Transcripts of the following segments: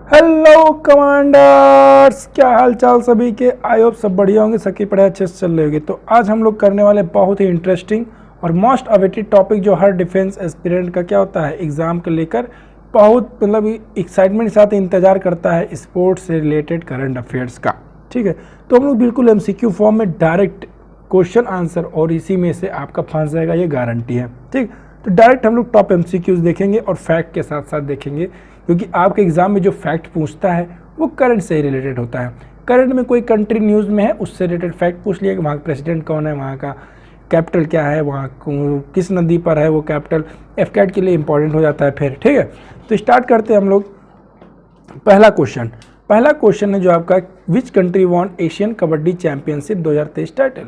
Hello commanders, क्या हाल चाल सभी के। आई होप सब बढ़िया होंगे, सबकी पढ़ाई अच्छे से चल रही होगी। तो आज हम लोग करने वाले बहुत ही इंटरेस्टिंग और मोस्ट अवेटेड टॉपिक जो हर डिफेंस एस्पिरेंट का क्या होता है एग्जाम को लेकर बहुत मतलब एक्साइटमेंट के साथ इंतजार करता है, स्पोर्ट्स से रिलेटेड करंट अफेयर्स का। ठीक है, तो हम लोग बिल्कुल एमसीक्यू फॉर्म में डायरेक्ट क्वेश्चन आंसर और इसी में से आपका फंस जाएगा, ये गारंटी है। ठीक, तो डायरेक्ट हम लोग टॉप एमसीक्यूज देखेंगे और फैक्ट के साथ साथ देखेंगे, क्योंकि आपके एग्जाम में जो फैक्ट पूछता है वो करंट से रिलेटेड होता है। करंट में कोई कंट्री न्यूज़ में है उससे रिलेटेड फैक्ट पूछ लिया कि वहाँ का प्रेसिडेंट कौन है, वहाँ का कैपिटल क्या है, वहाँ किस नदी पर है वो कैपिटल, एफकैट के लिए इंपॉर्टेंट हो जाता है फिर। ठीक है, तो स्टार्ट करते हैं हम लोग। पहला क्वेश्चन है जो आपका, विच country von Asian kabaddi championship 2023 title.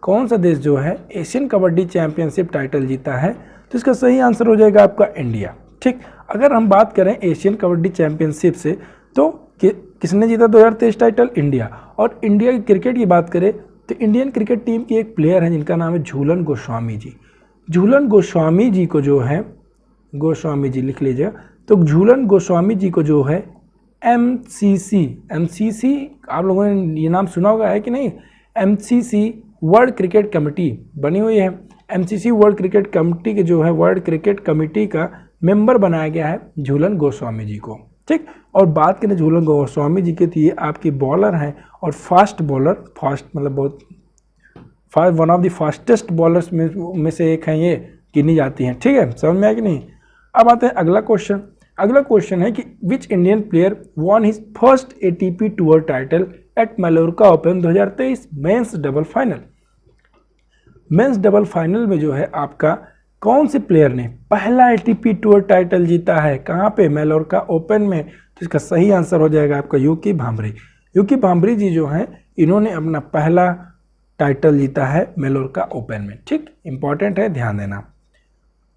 कौन सा देश जो है एशियन कबड्डी चैंपियनशिप टाइटल जीता है? तो इसका सही आंसर हो जाएगा आपका इंडिया। ठीक, अगर हम बात करें एशियन कबड्डी चैंपियनशिप से तो किसने जीता 2023 टाइटल? इंडिया। और इंडिया की क्रिकेट की बात करें तो इंडियन क्रिकेट टीम की एक प्लेयर है जिनका नाम है झूलन गोस्वामी जी। झूलन गोस्वामी जी को जो है, गोस्वामी जी लिख लीजिएगा, तो झूलन गोस्वामी जी को जो है एमसीसी आप लोगों ने ये नाम सुना होगा, है कि नहीं? एमसीसी वर्ल्ड क्रिकेट कमेटी बनी हुई है। एमसीसी वर्ल्ड क्रिकेट कमेटी के जो है वर्ल्ड क्रिकेट कमेटी का मेंबर बनाया गया है झूलन गोस्वामी जी को। ठीक, और बात करें झूलन गोस्वामी जी के, तो ये आपकी बॉलर हैं और फास्ट बॉलर, फास्ट मतलब बहुत fast, one of the fastest bowlers में से एक हैं, ये गिनी जाती हैं। ठीक है, समझ में आया कि नहीं? अब आते हैं अगला क्वेश्चन है कि which Indian player won his first ATP tour title at Mallorca Open 2023 men's double final. Men's double final में जो है आपका कौन से प्लेयर ने पहला एटीपी टूर टाइटल जीता है? कहाँ पे? मैलोर्का ओपन में। तो इसका सही आंसर हो जाएगा आपका यूकी भांभरी। यूकी भांभरी जी जो हैं इन्होंने अपना पहला टाइटल जीता है मैलोर्का ओपन में। ठीक, इंपॉर्टेंट है, ध्यान देना।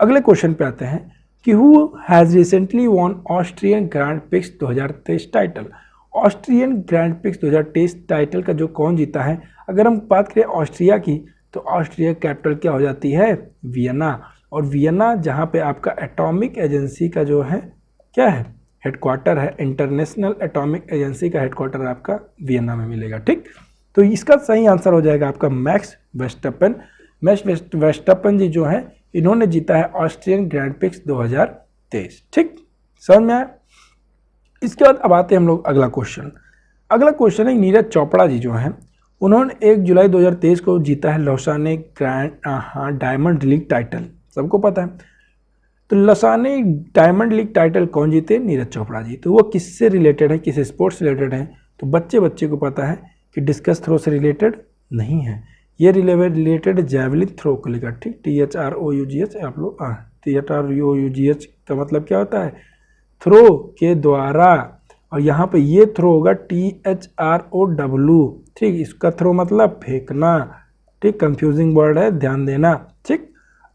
अगले क्वेश्चन पे आते हैं कि who has recently von Austrian grand prix 2023 title. Austrian grand prix 2023 title का जो कौन जीता है? अगर हम बात करें ऑस्ट्रिया की तो ऑस्ट्रिया कैपिटल क्या हो जाती है? वियना। और वियना जहाँ पे आपका एटॉमिक एजेंसी का जो है क्या है, हेडक्वार्टर है, इंटरनेशनल एटॉमिक एजेंसी का हेडक्वार्टर आपका वियना में मिलेगा। ठीक, तो इसका सही आंसर हो जाएगा आपका मैक्स वेस्टअपन। मैक्स वेस्टअपन जी जो है इन्होंने जीता है ऑस्ट्रियन ग्रैंड प्रिक्स 2023। ठीक, समझ में आया? इसके बाद अब आते हैं हम लोग अगला क्वेश्चन है नीरज चोपड़ा जी जो हैं उन्होंने 1 जुलाई 2023 को जीता है Lausanne grand diamond league title, सबको पता है। तो लौसाने डायमंड लीग टाइटल कौन जीते? नीरज चोपड़ा जी। तो वो किससे रिलेटेड है, किस स्पोर्ट्स से रिलेटेड है? तो बच्चे को पता है कि डिस्कस थ्रो से रिलेटेड नहीं है, ये रिलेटेड जैवलिन थ्रो को लेकर। ठीक, THROUGH आप लोग THROUGH का मतलब क्या होता है? थ्रो के द्वारा, और यहाँ पे ये थ्रो होगा THROW। ठीक, इसका थ्रो मतलब फेंकना। ठीक, कंफ्यूजिंग वर्ड है, ध्यान देना। ठीक,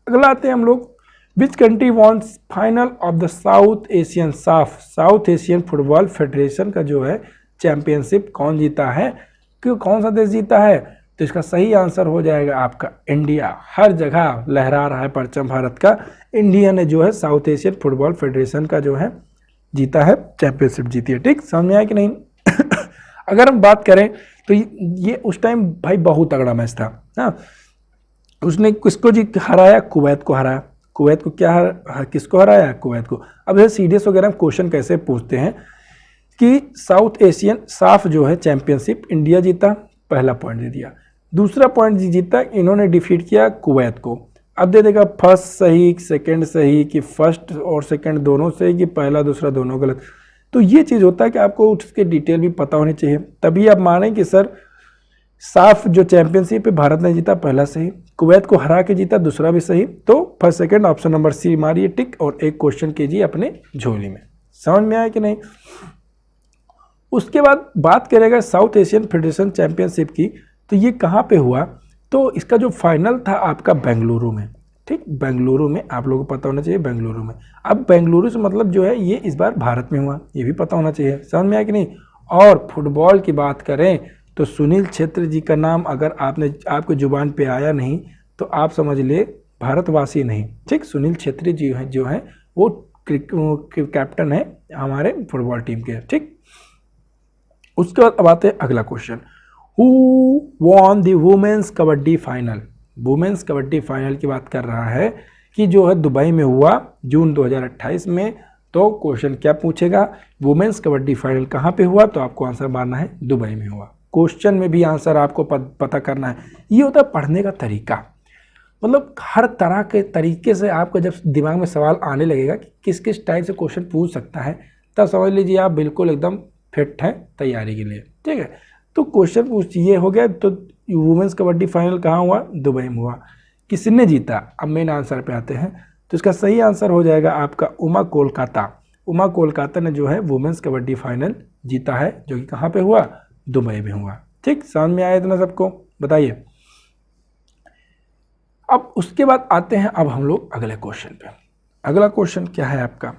अगला आते हैं हम लोग, which country wins final of the South Asian football federation का जो है चैंपियनशिप कौन जीता है? क्यों, कौन सा देश जीता है? तो इसका सही आंसर हो जाएगा आपका इंडिया। हर जगह लहरा रहा है परचम भारत का। इंडिया ने जो है साउथ एशियन फुटबॉल फेडरेशन का जो है जीता है, चैंपियनशिप जीती है। ठीक, समझ में आया कि नहीं? अगर हम बात करें तो ये उस टाइम भाई बहुत तगड़ा मैच था। हाँ, उसने किसको जी हराया? कुवैत को हराया। कुवैत को क्या किसको हराया? कुवैत को। अब जैसे सीडीएस वगैरह में क्वेश्चन कैसे पूछते हैं कि साउथ एशियन साफ जो है चैंपियनशिप इंडिया जीता, पहला पॉइंट दे दिया। दूसरा पॉइंट जीता, इन्होंने डिफीट किया कुवैत को। अब दे देगा फर्स्ट सही, सेकंड सही, कि फर्स्ट और सेकंड दोनों सही, कि पहला दूसरा दोनों गलत। तो ये चीज़ होता है कि आपको उसके डिटेल भी पता होनी चाहिए, तभी आप मानें कि सर साफ जो चैंपियनशिप है भारत ने जीता, पहला सही, कुवैत को हरा के जीता, दूसरा भी सही। तो first second option number C मारिए टिक, और एक क्वेश्चन कीजिए अपने झोली में। समझ में आया कि नहीं? उसके बाद बात करेगा साउथ एशियन फेडरेशन चैंपियनशिप की, तो ये कहाँ पे हुआ? तो इसका जो फाइनल था आपका बेंगलुरु में। ठीक, बेंगलुरु में, आप लोगों को पता होना चाहिए बेंगलुरु में। अब बेंगलुरु से मतलब जो है ये इस बार भारत में हुआ, ये भी पता होना चाहिए। समझ में आया कि नहीं? और फुटबॉल की बात करें तो सुनील छेत्री जी का नाम अगर आपके जुबान पे आया नहीं तो आप समझ ले भारतवासी नहीं। ठीक, सुनील छेत्री जी हैं जो हैं वो कैप्टन है हमारे फुटबॉल टीम के। ठीक, उसके बाद अब आते हैं अगला question, who won the women's kabaddi final. Women's kabaddi final की बात कर रहा है कि जो है दुबई में हुआ जून 2028 में। तो क्वेश्चन क्या पूछेगा, वुमेन्स कबड्डी फाइनल कहाँ पे हुआ, तो आपको आंसर मारना है दुबई में हुआ। क्वेश्चन में भी आंसर आपको पता करना है। ये होता है पढ़ने का तरीका, मतलब हर तरह के तरीके से आपको जब दिमाग में सवाल आने लगेगा कि किस किस टाइप से क्वेश्चन पूछ सकता है, तब समझ लीजिए आप बिल्कुल एकदम फिट हैं तैयारी के लिए। ठीक है, तो क्वेश्चन पूछ ये हो गया। तो वुमेन्स कबड्डी फाइनल कहाँ हुआ, दुबई में हुआ। किसने जीता, अब मेन आंसर पे आते हैं। तो इसका सही आंसर हो जाएगा आपका उमा कोलकाता। उमा कोलकाता ने जो है वुमेन्स कबड्डी फाइनल जीता है, जो कि कहाँ पे हुआ, दुबई में हुआ। ठीक, समझ में आया इतना सबको, बताइए। अब उसके बाद आते हैं अब हम लोग अगले क्वेश्चन पे। अगला क्वेश्चन क्या है आपका,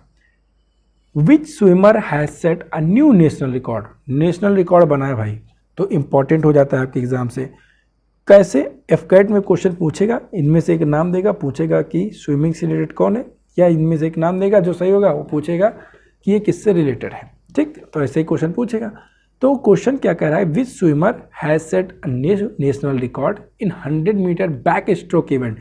which swimmer has set a new national record. National record बनाया भाई, तो इंपॉर्टेंट हो जाता है आपके एग्जाम से। कैसे, एफकेट में क्वेश्चन पूछेगा, इनमें से एक नाम देगा, पूछेगा कि स्विमिंग से रिलेटेड कौन है, या इनमें से एक नाम देगा, जो सही होगा वो पूछेगा कि ये किससे रिलेटेड है। ठीक, तो ऐसे ही क्वेश्चन पूछेगा। तो क्वेश्चन क्या कह रहा है, which swimmer has set a national record in 100 metre backstroke event.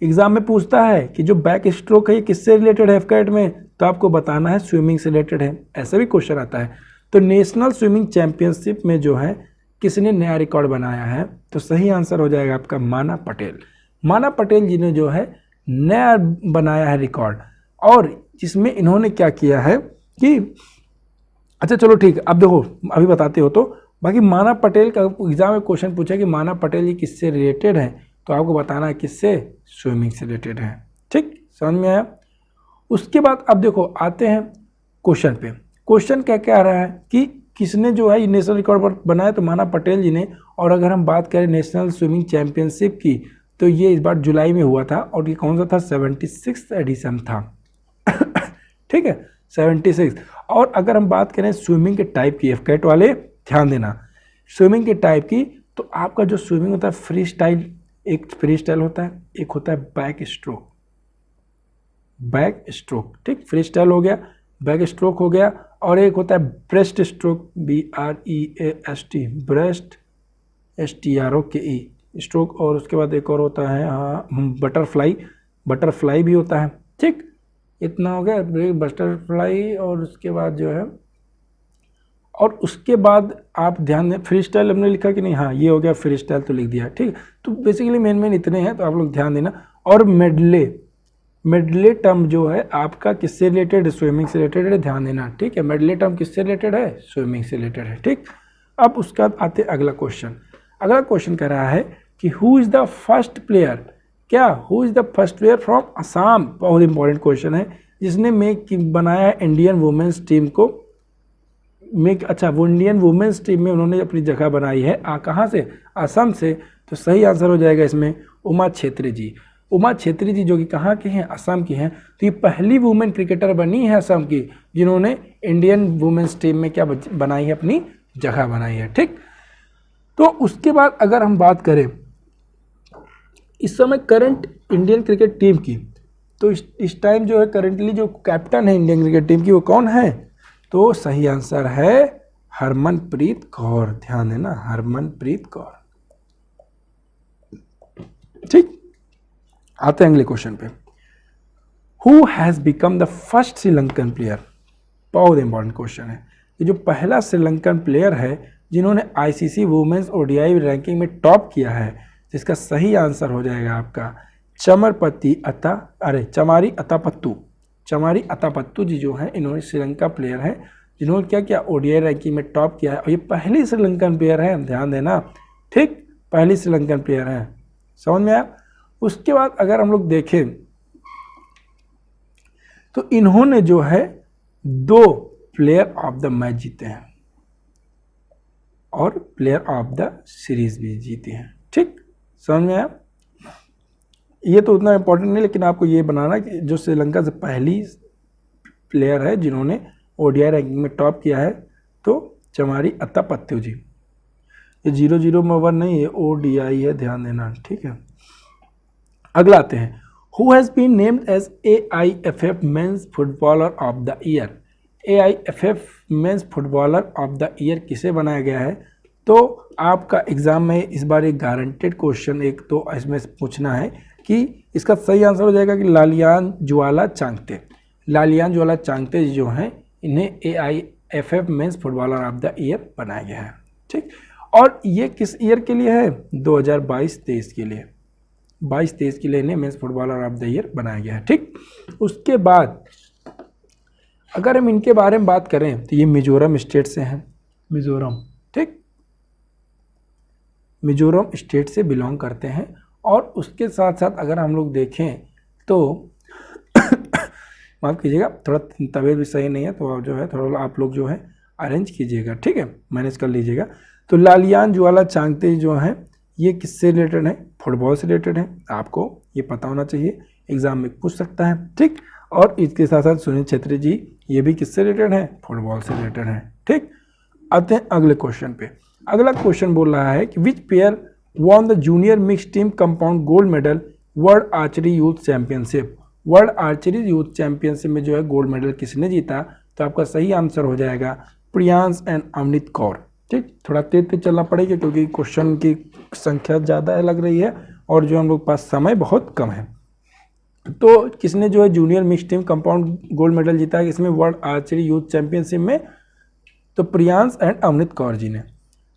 Exam में पूछता है कि जो बैक स्ट्रोक है ये किससे रिलेटेड है एफकेट में, तो आपको बताना है स्विमिंग से रिलेटेड है। ऐसा भी क्वेश्चन आता है। तो नेशनल स्विमिंग चैंपियनशिप में जो है किसने नया रिकॉर्ड बनाया है, तो सही आंसर हो जाएगा आपका माना पटेल। माना पटेल जी ने जो है नया बनाया है रिकॉर्ड, और जिसमें इन्होंने क्या किया है कि, अच्छा चलो ठीक है, अब देखो अभी बताते हो। तो बाकी माना पटेल का एग्जाम में क्वेश्चन पूछा कि माना पटेल जी किससे रिलेटेड है, तो आपको बताना है किससे, स्विमिंग से रिलेटेड है। ठीक, समझ में आया। उसके बाद अब देखो आते हैं क्वेश्चन पे। क्वेश्चन क्या कह रहा है कि किसने जो है नेशनल रिकॉर्ड बनाया, तो माना पटेल जी ने। और अगर हम बात करें नेशनल स्विमिंग चैंपियनशिप की, तो ये इस बार जुलाई में हुआ था, और ये कौन सा था, 76 एडिशन था। ठीक है, 76। और अगर हम बात करें स्विमिंग के टाइप की, एफकेट वाले ध्यान देना, स्विमिंग के टाइप की, तो आपका जो स्विमिंग होता है फ्री स्टाइल, एक फ्री स्टाइल होता है, एक होता है बैक स्ट्रोक। बैक स्ट्रोक, ठीक, फ्री स्टाइल हो गया, बैक स्ट्रोक हो गया, और एक होता है breast stroke, BREAST, breast STROKE stroke. और उसके बाद एक और होता है बटरफ्लाई, बटरफ्लाई भी होता है। ठीक, इतना हो गया बटरफ्लाई। और उसके बाद जो है, और उसके बाद आप ध्यान दें, फ्री स्टाइल हमने लिखा कि नहीं, हाँ ये हो गया फ्री स्टाइल, तो लिख दिया। ठीक, तो बेसिकली मेन इतने हैं, तो आप लोग ध्यान देना। और मेडले टर्म जो है आपका किससे रिलेटेड है, स्विमिंग से रिलेटेड है, ध्यान देना। ठीक है, मेडले टर्म किससे रिलेटेड है, स्विमिंग से रिलेटेड है। ठीक, अब उसके बाद आते अगला क्वेश्चन। अगला क्वेश्चन कह रहा है कि who is the first player, क्या who is the first player from Assam. बहुत इंपॉर्टेंट क्वेश्चन है, जिसने बनाया इंडियन वुमेन्स टीम को अच्छा वो इंडियन वुमेन्स टीम में उन्होंने अपनी जगह बनाई है। कहाँ से, असम से। तो सही आंसर हो जाएगा इसमें उमा छेत्री जी। उमा छेत्री जी जो कि कहाँ के हैं, असम की हैं। तो ये पहली वुमेन क्रिकेटर बनी है असम की, जिन्होंने इंडियन वुमेन्स टीम में क्या बनाई है, अपनी जगह बनाई है। ठीक, तो उसके बाद अगर हम बात करें इस समय करंट इंडियन क्रिकेट टीम की, तो इस टाइम जो है करंटली जो कैप्टन है इंडियन क्रिकेट टीम की, वो कौन है, तो सही आंसर है हरमनप्रीत कौर। ध्यान देना, हरमनप्रीत कौर। ठीक, आते हैं अगले क्वेश्चन पे। Who has become the first Sri Lankan player. बहुत इंपॉर्टेंट क्वेश्चन है। ये जो पहला श्रीलंकन प्लेयर है जिन्होंने ICC वुमेन्स ODI रैंकिंग में टॉप किया है, जिसका सही आंसर हो जाएगा आपका चमारी अतापत्तु। चमारी अतापत्तु जी जो हैं, इन्होंने श्रीलंका प्लेयर हैं जिन्होंने क्या किया, ODI रैंकिंग में टॉप किया है, और ये पहली श्रीलंकन प्लेयर है, ध्यान देना। ठीक, पहली श्रीलंकन प्लेयर है, समझ में आया। उसके बाद अगर हम लोग देखें तो इन्होंने जो है 2 प्लेयर ऑफ द मैच जीते हैं, और प्लेयर ऑफ द सीरीज भी जीते हैं। ठीक, समझ में आया। ये तो उतना इंपॉर्टेंट नहीं, लेकिन आपको ये बनाना कि जो श्रीलंका से पहली प्लेयर है जिन्होंने ODI रैंकिंग में टॉप किया है, तो चमारी अतापत्तु जी। ये 0-0 में 1 नहीं है, ODI है, ध्यान देना। ठीक है, अगला आते हैं। Who has been named as AIFF men's footballer of the year. AIFF men's footballer of the year किसे बनाया गया है? तो आपका एग्जाम में इस बार एक गारंटेड क्वेश्चन एक तो इसमें पूछना है कि इसका सही आंसर हो जाएगा कि लालियान ज्वाला चांगते। लालियान ज्वाला चांगते जो हैं इन्हें AIFF men's footballer of the year बनाया गया है। ठीक, और ये किस ईयर के लिए है? 2022-23 के लिए, 22-23 के लिए इन्हें men's footballer of the year बनाया गया है। ठीक, उसके बाद अगर हम इनके बारे में बात करें तो ये मिजोरम स्टेट से हैं, मिजोरम। ठीक, मिजोरम स्टेट से बिलोंग करते हैं। और उसके साथ साथ अगर हम लोग देखें तो माफ़ कीजिएगा, थोड़ा तबीयत भी सही नहीं है तो जो है थोड़ा आप लोग जो है अरेंज कीजिएगा, ठीक है, मैनेज कर लीजिएगा। तो लालियान ज्वाला चांगते जो हैं ये किससे रिलेटेड है? फुटबॉल से रिलेटेड है, आपको ये पता होना चाहिए, एग्जाम में पूछ सकता है। ठीक, और इसके साथ साथ सुनील छेत्री जी ये भी किससे रिलेटेड है? फुटबॉल से रिलेटेड है। ठीक, आते हैं अगले क्वेश्चन पे। अगला क्वेश्चन बोल रहा है कि विच pair won the junior mix team compound gold medal world archery youth championship. World archery youth championship में जो है गोल्ड मेडल किसने जीता? तो आपका सही आंसर हो जाएगा प्रियांश एंड अवनीत कौर। ठीक, थोड़ा तेज तेज चलना पड़ेगा क्योंकि क्वेश्चन की संख्या ज़्यादा लग रही है और जो हम लोग पास समय बहुत कम है। तो किसने जो है junior mix team compound gold medal जीता है इसमें वर्ल्ड आर्चरी यूथ चैंपियनशिप में? तो प्रियांश एंड अवनीत कौर जी ने।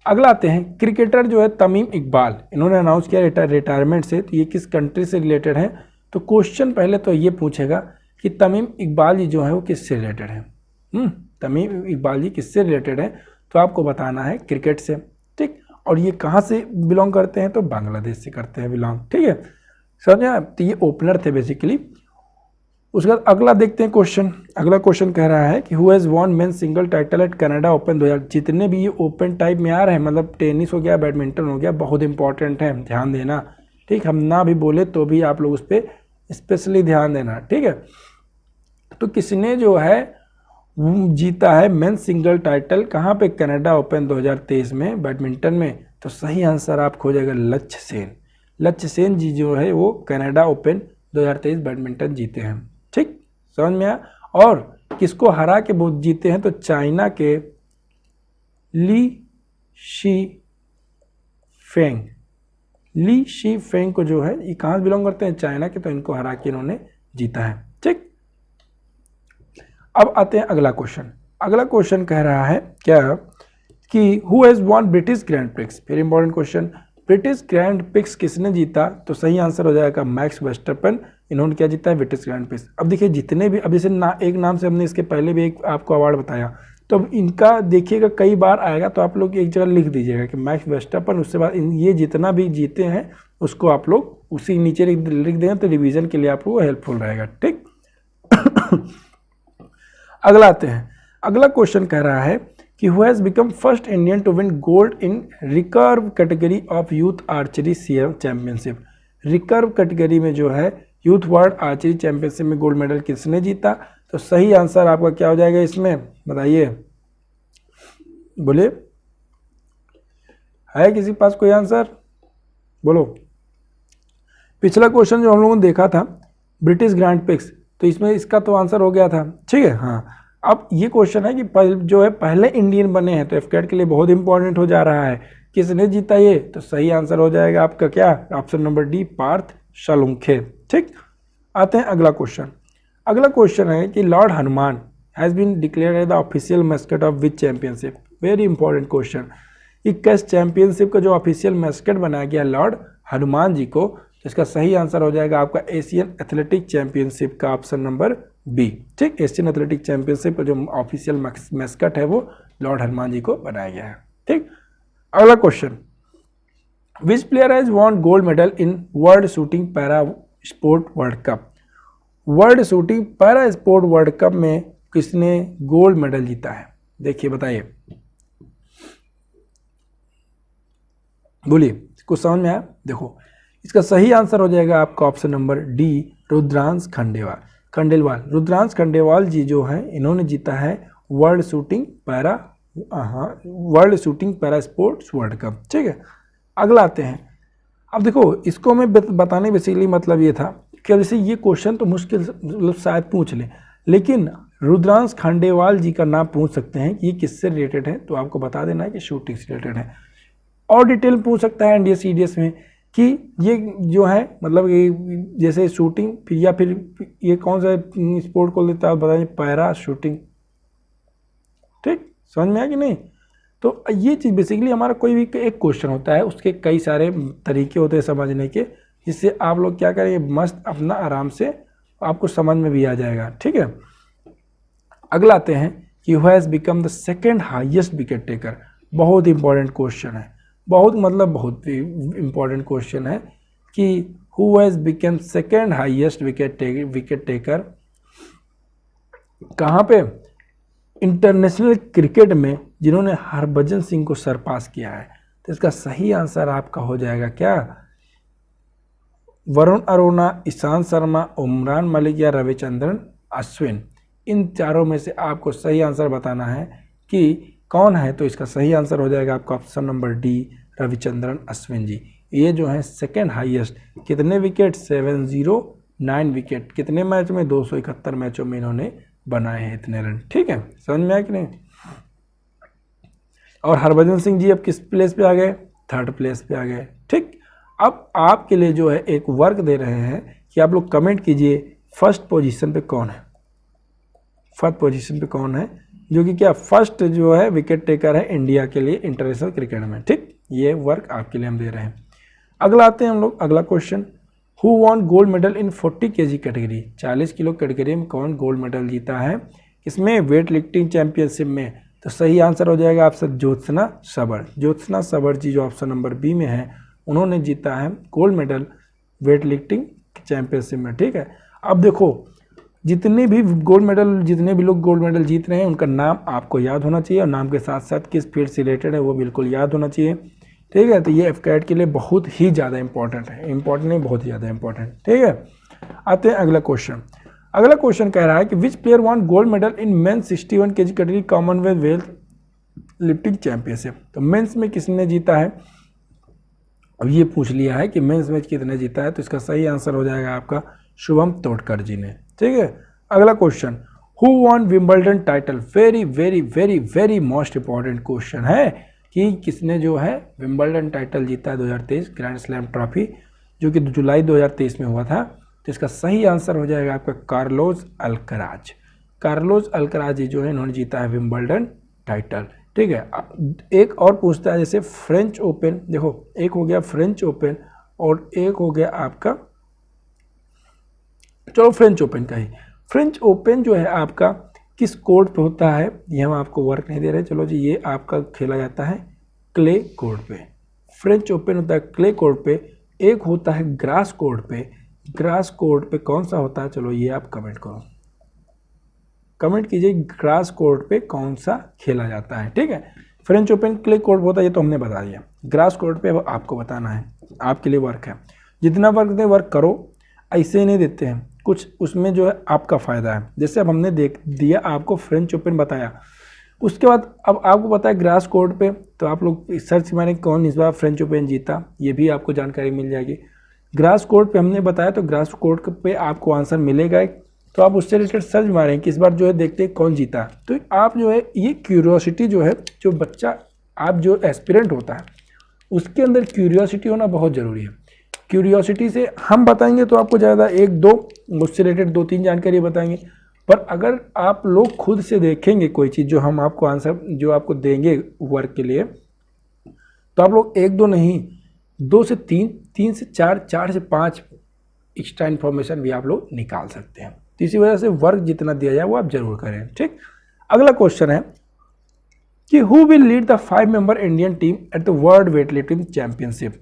अगला आते हैं क्रिकेटर जो है तमीम इकबाल, इन्होंने अनाउंस किया रिटायरमेंट से, तो ये किस कंट्री से रिलेटेड है? तो क्वेश्चन पहले तो ये पूछेगा कि तमीम इकबाल जी जो है वो किससे रिलेटेड है। तमीम इकबाल जी किससे रिलेटेड है? तो आपको बताना है क्रिकेट से। ठीक, और ये कहाँ से बिलोंग करते हैं? तो बांग्लादेश से करते हैं बिलोंग। ठीक है, समझे? तो ये ओपनर थे बेसिकली। उसके बाद अगला देखते हैं क्वेश्चन। अगला क्वेश्चन कह रहा है कि who has von men single title at Canada open 2000। जितने भी ये ओपन टाइप में आ रहे हैं, मतलब टेनिस हो गया, बैडमिंटन हो गया, बहुत इंपॉर्टेंट है, ध्यान देना। ठीक, हम ना भी बोले तो भी आप लोग उस पर स्पेशली ध्यान देना। ठीक है, तो किसने जो है जीता है मेन सिंगल टाइटल कहाँ पे? कनाडा ओपन 2023 में बैडमिंटन में। तो सही आंसर आप खोजेगा लक्ष्य सेन। लक्ष्य सेन जी जो है वो कनाडा ओपन 2023 बैडमिंटन जीते हैं। ठीक, समझ में आया? और किसको हरा के वो जीते हैं? तो चाइना के Li Shi Feng. Li Shi Feng को जो है ये कहाँ से बिलोंग करते हैं? चाइना के, तो इनको हरा के इन्होंने जीता है। ठीक, अब आते हैं अगला क्वेश्चन। अगला क्वेश्चन कह रहा है क्या कि who has won British Grand Prix. फिर important question, British Grand Prix किसने जीता? तो सही आंसर हो जाएगा मैक्स वर्स्टैपेन, इन्होंने क्या जीता है? British Grand prix. अब देखिए जितने भी, अब जैसे एक नाम से हमने इसके पहले भी एक आपको अवार्ड बताया, तो अब इनका देखिएगा कई बार आएगा, तो आप लोग एक जगह लिख दीजिएगा कि मैक्स वर्स्टैपेन, उसके बाद ये जितना भी जीते हैं उसको आप लोग उसी नीचे लिख देंगे, तो रिविजन के लिए आपको हेल्पफुल रहेगा। ठीक, अगला आते हैं। अगला क्वेश्चन कह रहा है कि who has become first Indian to win gold in recurve category of youth archery championship. Recurve category में जो है यूथ वर्ल्ड आर्चरी चैंपियनशिप में गोल्ड मेडल किसने जीता? तो सही आंसर आपका क्या हो जाएगा इसमें? बताइए, बोलिए, है किसी पास कोई आंसर? बोलो। पिछला क्वेश्चन जो हम लोगों ने देखा था ब्रिटिश ग्रैंड प्रिक्स, तो इसमें इसका तो आंसर हो गया था। ठीक है, हाँ। अब ये क्वेश्चन है कि जो है पहले इंडियन बने हैं, तो एफकेट के लिए बहुत इंपॉर्टेंट हो जा रहा है। किसने जीता ये? तो सही आंसर हो जाएगा आपका क्या? Option number D, Parth Salunkhe. ठीक, आते हैं अगला क्वेश्चन। अगला क्वेश्चन है कि lord Hanuman has been declared as the official mascot of which championship. Very important question. कि किस चैंपियनशिप का जो ऑफिशियल मैस्कट बनाया गया लॉर्ड हनुमान जी को, तो इसका सही आंसर हो जाएगा आपका एशियन एथलेटिक चैंपियनशिप का ऑप्शन नंबर बी। ठीक, एशियन एथलेटिक चैंपियनशिप का जो ऑफिशियल मैस्कट है वो लॉर्ड हनुमान जी को बनाया गया है। ठीक, अगला question, which player has won gold medal in world shooting para sport world cup. World shooting para sport world cup में किसने गोल्ड मेडल जीता है? देखिए, बताइए, बोलिए, कुछ समझ में आया? देखो, इसका सही आंसर हो जाएगा आपका option number D, Rudransh Khandelwal. Rudransh Khandelwal ji जो हैं इन्होंने जीता है world shooting para sports world cup. ठीक है, अगला आते हैं। अब देखो, इसको मैं बताने बेसिकली मतलब ये था क्या वैसे ये क्वेश्चन तो मुश्किल मतलब शायद पूछ लें, लेकिन रुद्रांश खांडेवाल जी का नाम पूछ सकते हैं कि ये किससे रिलेटेड है, तो आपको बता देना है कि शूटिंग से रिलेटेड है। और डिटेल पूछ सकता है एनडीएस ईडीएस में कि ये जो है मतलब ये जैसे शूटिंग फिर या फिर ये कौन सा स्पोर्ट को लेता है बताइए, पैरा शूटिंग। ठीक, समझ में आया कि नहीं। तो ये चीज़ बेसिकली हमारा कोई भी एक क्वेश्चन होता है, उसके कई सारे तरीके होते हैं समझने के, जिससे आप लोग क्या करेंगे मस्त अपना आराम से आपको समझ में भी आ जाएगा। ठीक है, अगला आते हैं कि who has become the second highest wicket taker. बहुत इंपॉर्टेंट क्वेश्चन है, बहुत मतलब बहुत इंपॉर्टेंट क्वेश्चन है कि who has become second highest wicket taker कहाँ पे, इंटरनेशनल क्रिकेट में, जिन्होंने हरभजन सिंह को सरपास किया है। तो इसका सही आंसर आपका हो जाएगा क्या, वरुण अरोड़ा, ईशांत शर्मा, उमरान मलिक या रविचंद्रन अश्विन। इन चारों में से आपको सही आंसर बताना है कि कौन है। तो इसका सही आंसर हो जाएगा आपका option number D, Ravichandran Ashwin ji. ये जो है सेकेंड हाईएस्ट, कितने विकेट, 709 विकेट, कितने मैच में, 271 मैचों में इन्होंने बनाए हैं इतने रन। ठीक है, समझ में आया कि नहीं। और हरभजन सिंह जी अब किस प्लेस पे आ गए, थर्ड प्लेस पे आ गए। ठीक, अब आपके लिए जो है एक वर्क दे रहे हैं कि आप लोग कमेंट कीजिए फर्स्ट पोजीशन पे कौन है, फर्स्ट पोजीशन पे कौन है जो कि क्या फर्स्ट जो है विकेट टेकर है इंडिया के लिए इंटरनेशनल क्रिकेट में। ठीक, ये वर्क आपके लिए हम दे रहे हैं। अगला आते हैं हम लोग, अगला question, who von gold medal in 40 kg category. 40 kilo category में कौन गोल्ड मेडल जीता है, इसमें वेट लिफ्टिंग चैंपियनशिप में। तो सही आंसर हो जाएगा आपसे ज्योत्सना सबर। ज्योत्सना सबर जी जो ऑप्शन नंबर बी में है, उन्होंने जीता है gold medal weight lifting championship में। ठीक है, अब देखो जितने भी गोल्ड मेडल, जितने भी लोग गोल्ड मेडल जीत रहे हैं उनका नाम आपको याद होना चाहिए, और नाम के साथ साथ किस फील्ड से रिलेटेड है वो बिल्कुल याद होना चाहिए। ठीक है, तो ये एफकेट के लिए बहुत ही ज़्यादा इंपॉर्टेंट है, इंपॉर्टेंट नहीं बहुत ही ज़्यादा इंपॉर्टेंट। ठीक है, आते हैं अगला क्वेश्चन। अगला क्वेश्चन कह रहा है कि which player won gold medal in men's 61 kg category Commonwealth lifting championship. तो मेंस में किसने जीता है, अब ये पूछ लिया है कि मेंस में कितने जीता है। तो इसका सही आंसर हो जाएगा आपका शुभम तोडकर जी ने। ठीक है, अगला question, who von Wimbledon title. Very very very very most important question है कि किसने जो है विंबलडन टाइटल जीता है 2023 ग्रैंड स्लैम ट्रॉफी, जो कि जुलाई 2023 में हुआ था। तो इसका सही आंसर हो जाएगा आपका कार्लोस अल्कराज। कार्लोस अल्कराज जी जो है इन्होंने जीता है विंबलडन टाइटल। ठीक है, एक और पूछता है जैसे फ्रेंच ओपन, देखो एक हो गया फ्रेंच ओपन और एक हो गया आपका, चलो फ्रेंच ओपन का ही, फ्रेंच ओपन जो है आपका किस कोर्ट पे होता है, ये हम आपको वर्क नहीं दे रहे। चलो जी, ये आपका खेला जाता है क्ले कोर्ट पे। फ्रेंच ओपन होता है क्ले कोर्ट पे, एक होता है ग्रास कोर्ट पे। ग्रास कोर्ट पे कौन सा होता है, चलो ये आप कमेंट करो, कमेंट कीजिए ग्रास कोर्ट पे कौन सा खेला जाता है। ठीक है, फ्रेंच ओपन क्ले कोर्ट होता है, ये तो हमने बता दिया। ग्रास कोर्ट पे अब आपको बताना है, आपके लिए वर्क है। जितना वर्क दे वर्क करो, ऐसे ही नहीं देते हैं, कुछ उसमें जो है आपका फ़ायदा है। जैसे अब हमने देख दिया आपको फ्रेंच ओपन बताया, उसके बाद अब आपको पता है ग्रास कोर्ट पे, तो आप लोग सर्च मारें कौन इस बार फ्रेंच ओपन जीता, ये भी आपको जानकारी मिल जाएगी। ग्रास कोर्ट पे हमने बताया, तो ग्रास कोर्ट पे आपको आंसर मिलेगा, तो आप उससे रिलेटेड सर्च मारें कि इस बार जो है देखते हैं कौन जीता। तो आप जो है ये क्यूरियोसिटी जो है, जो बच्चा आप जो एस्पिरेंट होता है उसके अंदर क्यूरियोसिटी होना बहुत ज़रूरी है। क्यूरियोसिटी से हम बताएंगे तो आपको ज़्यादा एक दो उससे रिलेटेड 2-3 जानकारी बताएंगे, पर अगर आप लोग खुद से देखेंगे कोई चीज़ जो हम आपको आंसर जो आपको देंगे वर्क के लिए, तो आप लोग 1-2 नहीं 2 से 3, 3 से 4, 4 से 5 एक्स्ट्रा इन्फॉर्मेशन भी आप लोग निकाल सकते हैं। तो इसी वजह से वर्क जितना दिया जाए वो आप जरूर करें। ठीक, अगला क्वेश्चन है कि who will lead the 5 member Indian team at the world weight lifting championship.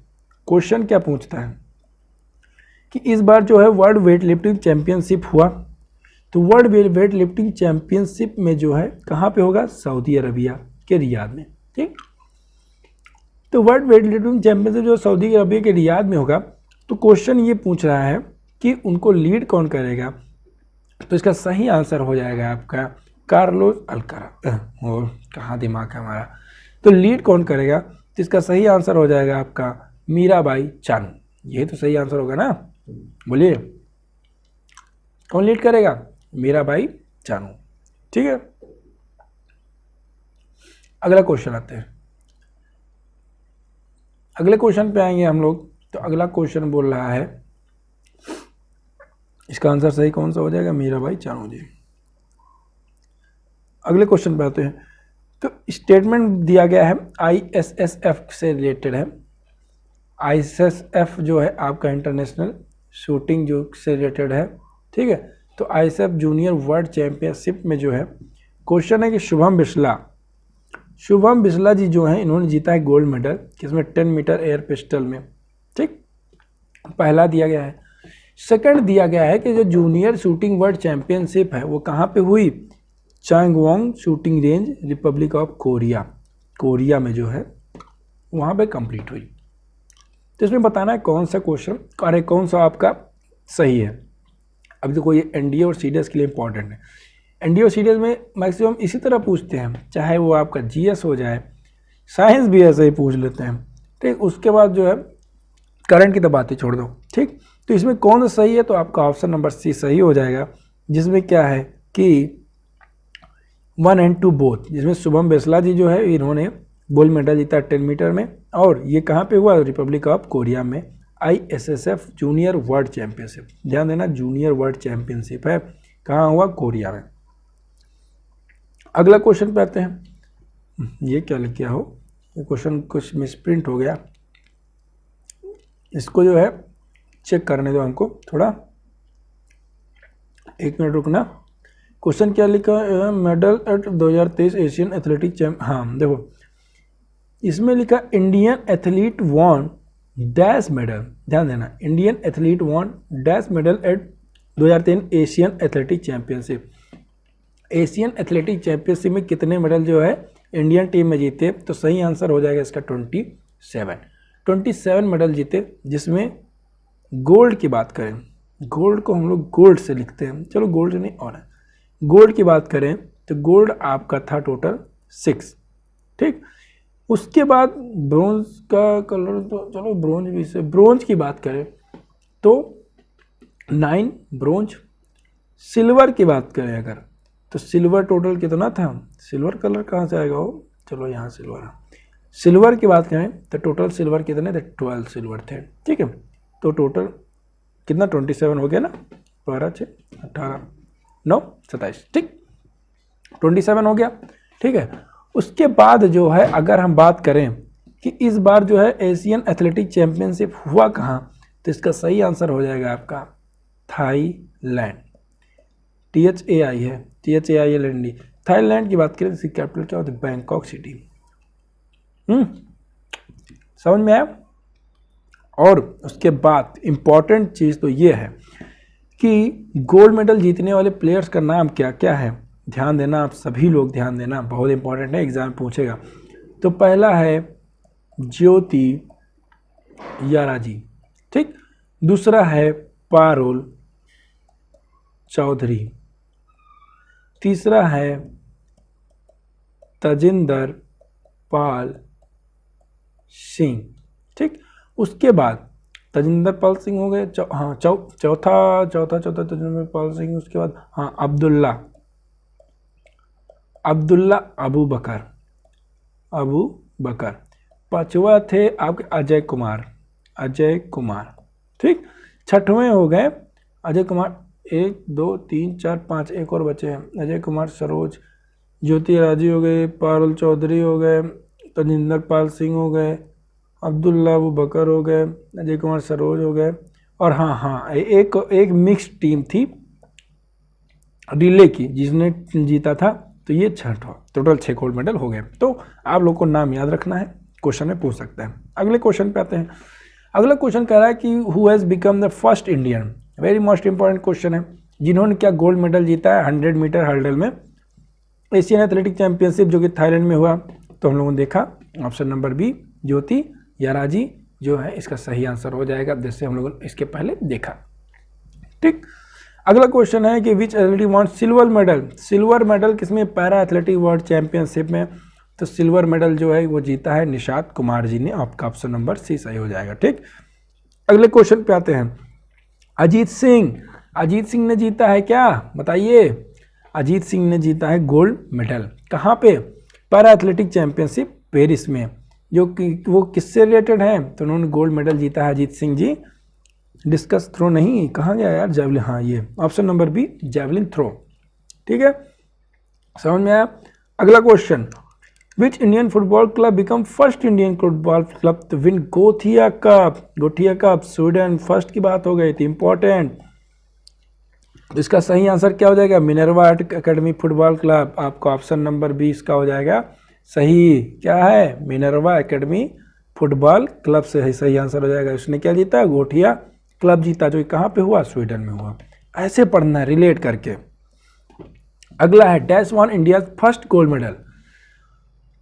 Question क्या पूछता है कि इस बार जो है वर्ल्ड वेट लिफ्टिंग चैंपियनशिप हुआ, तो वर्ल्ड वेट लिफ्टिंग चैंपियनशिप में जो है कहाँ पे होगा, सऊदी अरबिया के रियाद में। ठीक, तो वर्ल्ड वेट लिफ्टिंग चैंपियनशिप जो सऊदी अरबिया के रियाद में होगा, तो क्वेश्चन ये पूछ रहा है कि उनको लीड कौन करेगा। तो इसका सही आंसर हो जाएगा आपका कार्लोस अल्कराज। और कहाँ दिमाग है हमारा, तो लीड कौन करेगा, तो इसका सही आंसर हो जाएगा आपका मीराबाई चानू। ये तो सही आंसर होगा ना, बोलिए कौन लीड करेगा? मीराबाई चानू। ठीक है, अगला क्वेश्चन आते हैं। अगले क्वेश्चन पे आएंगे हम लोग। तो अगला क्वेश्चन बोल रहा है, इसका आंसर सही कौन सा हो जाएगा? मीराबाई चानू जी। अगले क्वेश्चन पे आते हैं। तो स्टेटमेंट दिया गया है ISSF से रिलेटेड है। ISSF जो है आपका इंटरनेशनल शूटिंग जो से रिलेटेड है। ठीक है, तो ISSF जूनियर वर्ल्ड चैंपियनशिप में जो है क्वेश्चन है कि शुभम बिस्ला जी जो हैं इन्होंने जीता है गोल्ड मेडल किसमें? 10 मीटर एयर पिस्टल में। ठीक, पहला दिया गया है। सेकंड दिया गया है कि जो जूनियर शूटिंग वर्ल्ड चैंपियनशिप है वो कहाँ पे हुई? Changwon shooting range, republic of Korea में जो है वहाँ पे कंप्लीट हुई। तो इसमें बताना है कौन सा क्वेश्चन, अरे कौन सा आपका सही है। अब देखो ये एनडीए और सीडीएस के लिए इंपॉर्टेंट है। एनडीए और सीडीएस में मैक्सिमम इसी तरह पूछते हैं, चाहे वो आपका जीएस हो जाए, साइंस भी ऐसे ही पूछ लेते हैं। ठीक, उसके बाद जो है करंट की तो बातें छोड़ दो। ठीक, तो इसमें कौन सा सही है? तो आपका ऑप्शन नंबर सी सही हो जाएगा, जिसमें क्या है कि 1 and 2 बोथ, जिसमें शुभम बिस्ला जी जो है इन्होंने गोल्ड मेडल जीता 10 मीटर में, और ये कहाँ पे हुआ? रिपब्लिक ऑफ कोरिया में ISSF जूनियर वर्ल्ड चैंपियनशिप। ध्यान देना, जूनियर वर्ल्ड चैंपियनशिप है, कहाँ हुआ? कोरिया में। अगला क्वेश्चन पे आते हैं। ये क्या लिख गया हो? ये क्वेश्चन कुछ मिसप्रिंट हो गया, इसको जो है चेक करने दो हमको थोड़ा, 1 मिनट रुकना। क्वेश्चन क्या लिखा है? Medal at 2023 Asian athletic champ, हाँ देखो इसमें लिखा Indian athlete won dash medal. ध्यान देना, Indian athlete won dash medal at 2023 Asian athletic championship. Asian athletic championship में कितने मेडल जो है इंडियन टीम में जीते? तो सही आंसर हो जाएगा इसका 27 मेडल जीते, जिसमें गोल्ड की बात करें, गोल्ड को हम लोग गोल्ड से लिखते हैं, चलो गोल्ड नहीं और है, गोल्ड की बात करें तो गोल्ड आपका था टोटल 6। ठीक, उसके बाद ब्रोंज का कलर तो चलो ब्रोंज भी से, ब्रोंज की बात करें तो 9 ब्रोंज। सिल्वर की बात करें अगर तो सिल्वर टोटल कितना था? सिल्वर कलर कहाँ से आएगा वो? चलो यहाँ सिल्वर है। सिल्वर की बात करें तो टोटल सिल्वर कितने थे? 12 सिल्वर थे। ठीक है, तो टोटल कितना? 27 हो गया ना, 12 6 18 9 27। ठीक, 27 हो गया। ठीक है, उसके बाद जो है अगर हम बात करें कि इस बार जो है एशियन एथलेटिक चैंपियनशिप हुआ कहाँ, तो इसका सही आंसर हो जाएगा आपका थाईलैंड। THAI है, THAILAND। थाईलैंड की बात करें तो इसकी कैपिटल क्या होती है? Bangkok city. समझ में आया? और उसके बाद इंपॉर्टेंट चीज़ तो ये है कि गोल्ड मेडल जीतने वाले प्लेयर्स का नाम क्या क्या है। ध्यान देना, आप सभी लोग ध्यान देना, बहुत इंपॉर्टेंट है, एग्जाम पूछेगा। तो पहला है ज्योति याराजी। ठीक, दूसरा है पारुल चौधरी, तीसरा है तजिंदर पाल सिंह। ठीक, उसके बाद तजिंदर पाल सिंह हो गए, चौथा तजिंदर पाल सिंह। उसके बाद हाँ अब्दुल्ला अबू बकर। पांचवा थे आपके अजय कुमार। ठीक, छठवें हो गए अजय कुमार, 1 2 3 4 5, एक और बचे हैं, अजय कुमार, सरोज, ज्योति राजी हो गए, पारुल चौधरी हो गए, तजिंदर पाल सिंह हो गए, अब्दुल्ला अबू बकर हो गए, अजय कुमार सरोज हो गए, और हाँ एक मिक्स टीम थी रिले की जिसने जीता था, तो ये छठा। टोटल 6 गोल्ड मेडल हो गए। तो आप लोग को नाम याद रखना है, क्वेश्चन में पूछ सकते हैं। अगले क्वेश्चन पे आते हैं। अगला क्वेश्चन कह रहा है कि who has become the first Indian, very most important question है, जिन्होंने क्या गोल्ड मेडल जीता है 100 मीटर हर्डल में एशियन एथलेटिक चैंपियनशिप जो कि थाईलैंड में हुआ। तो हम लोगों ने देखा ऑप्शन नंबर बी ज्योति याराजी जो है इसका सही आंसर हो जाएगा, जैसे हम लोगों ने इसके पहले देखा। ठीक, अगला क्वेश्चन है कि विच एथलीट वॉन्ट सिल्वर मेडल किसमें? पैरा एथलेटिक वर्ल्ड चैंपियनशिप में। तो सिल्वर मेडल जो है वो जीता है निशात कुमार जी ने। आपका ऑप्शन नंबर सी सही हो जाएगा। ठीक, अगले क्वेश्चन पे आते हैं। अजीत सिंह अजीत सिंह ने जीता है क्या, बताइए। अजीत सिंह ने जीता है गोल्ड मेडल। कहाँ पे, पैरा एथलेटिक चैंपियनशिप पेरिस में, जो कि वो किससे रिलेटेड है, तो उन्होंने गोल्ड मेडल जीता है अजीत सिंह जी। डिस्कस थ्रो नहीं, कहाँ गया यार, जेवलिन, हाँ ये option number B javelin throw. ठीक है, समझ में आया। अगला question, which Indian football club become first Indian football club to win Gothia Cup. Gothia Cup Sweden first की बात हो गई थी, इंपॉर्टेंट। इसका सही आंसर क्या हो जाएगा, मिनर्वा एकेडमी फुटबॉल क्लब। आपका ऑप्शन नंबर 20 का हो जाएगा सही। क्या है, मिनर्वा एकेडमी फुटबॉल क्लब से सही आंसर हो जाएगा। उसने क्या जीता, गोठिया क्लब जीता, जो कहाँ पे हुआ, स्वीडन में हुआ। ऐसे पढ़ना है रिलेट करके। अगला है, dash one India first gold medal.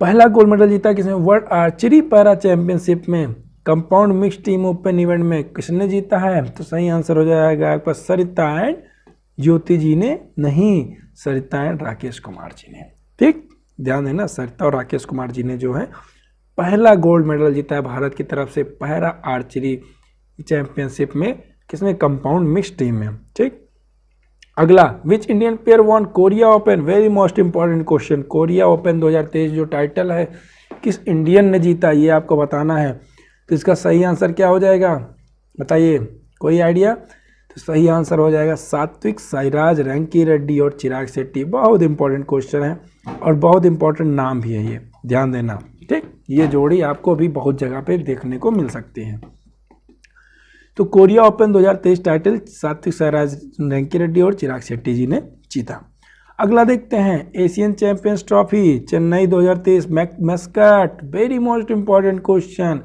पहला गोल्ड मेडल जीता किसने, वर्ल्ड आर्चरी पैरा चैंपियनशिप में compound mix team open event में किसने जीता है, तो सही आंसर हो जाएगा आपका सरिता एंड ज्योति जी ने, नहीं सरिता एंड राकेश कुमार जी ने। ठीक, ध्यान देना, सरिता और राकेश कुमार जी ने जो है पहला गोल्ड मेडल जीता है भारत की तरफ से पैरा आर्चरी चैंपियनशिप में, किसमें, कंपाउंड मिक्स टीम में। ठीक, अगला, which Indian player won Korea Open, very most important question. Korea Open 2023 जो टाइटल है, किस इंडियन ने जीता, ये आपको बताना है। तो इसका सही आंसर क्या हो जाएगा, बताइए, कोई आइडिया। तो सही आंसर हो जाएगा सात्विक साईराज, रैंकी रेड्डी और चिराग शेट्टी। बहुत इंपॉर्टेंट क्वेश्चन है और बहुत इंपॉर्टेंट नाम भी है ये, ध्यान देना। ठीक, ये जोड़ी आपको भी बहुत जगह पे देखने को मिल सकती है। तो Korea Open 2023 title Satwik Sairaj, रैंकी Reddy और चिराग शेट्टी जी ने जीता। अगला देखते हैं, Asian champions trophy Chennai 2023 mascot, very most important question.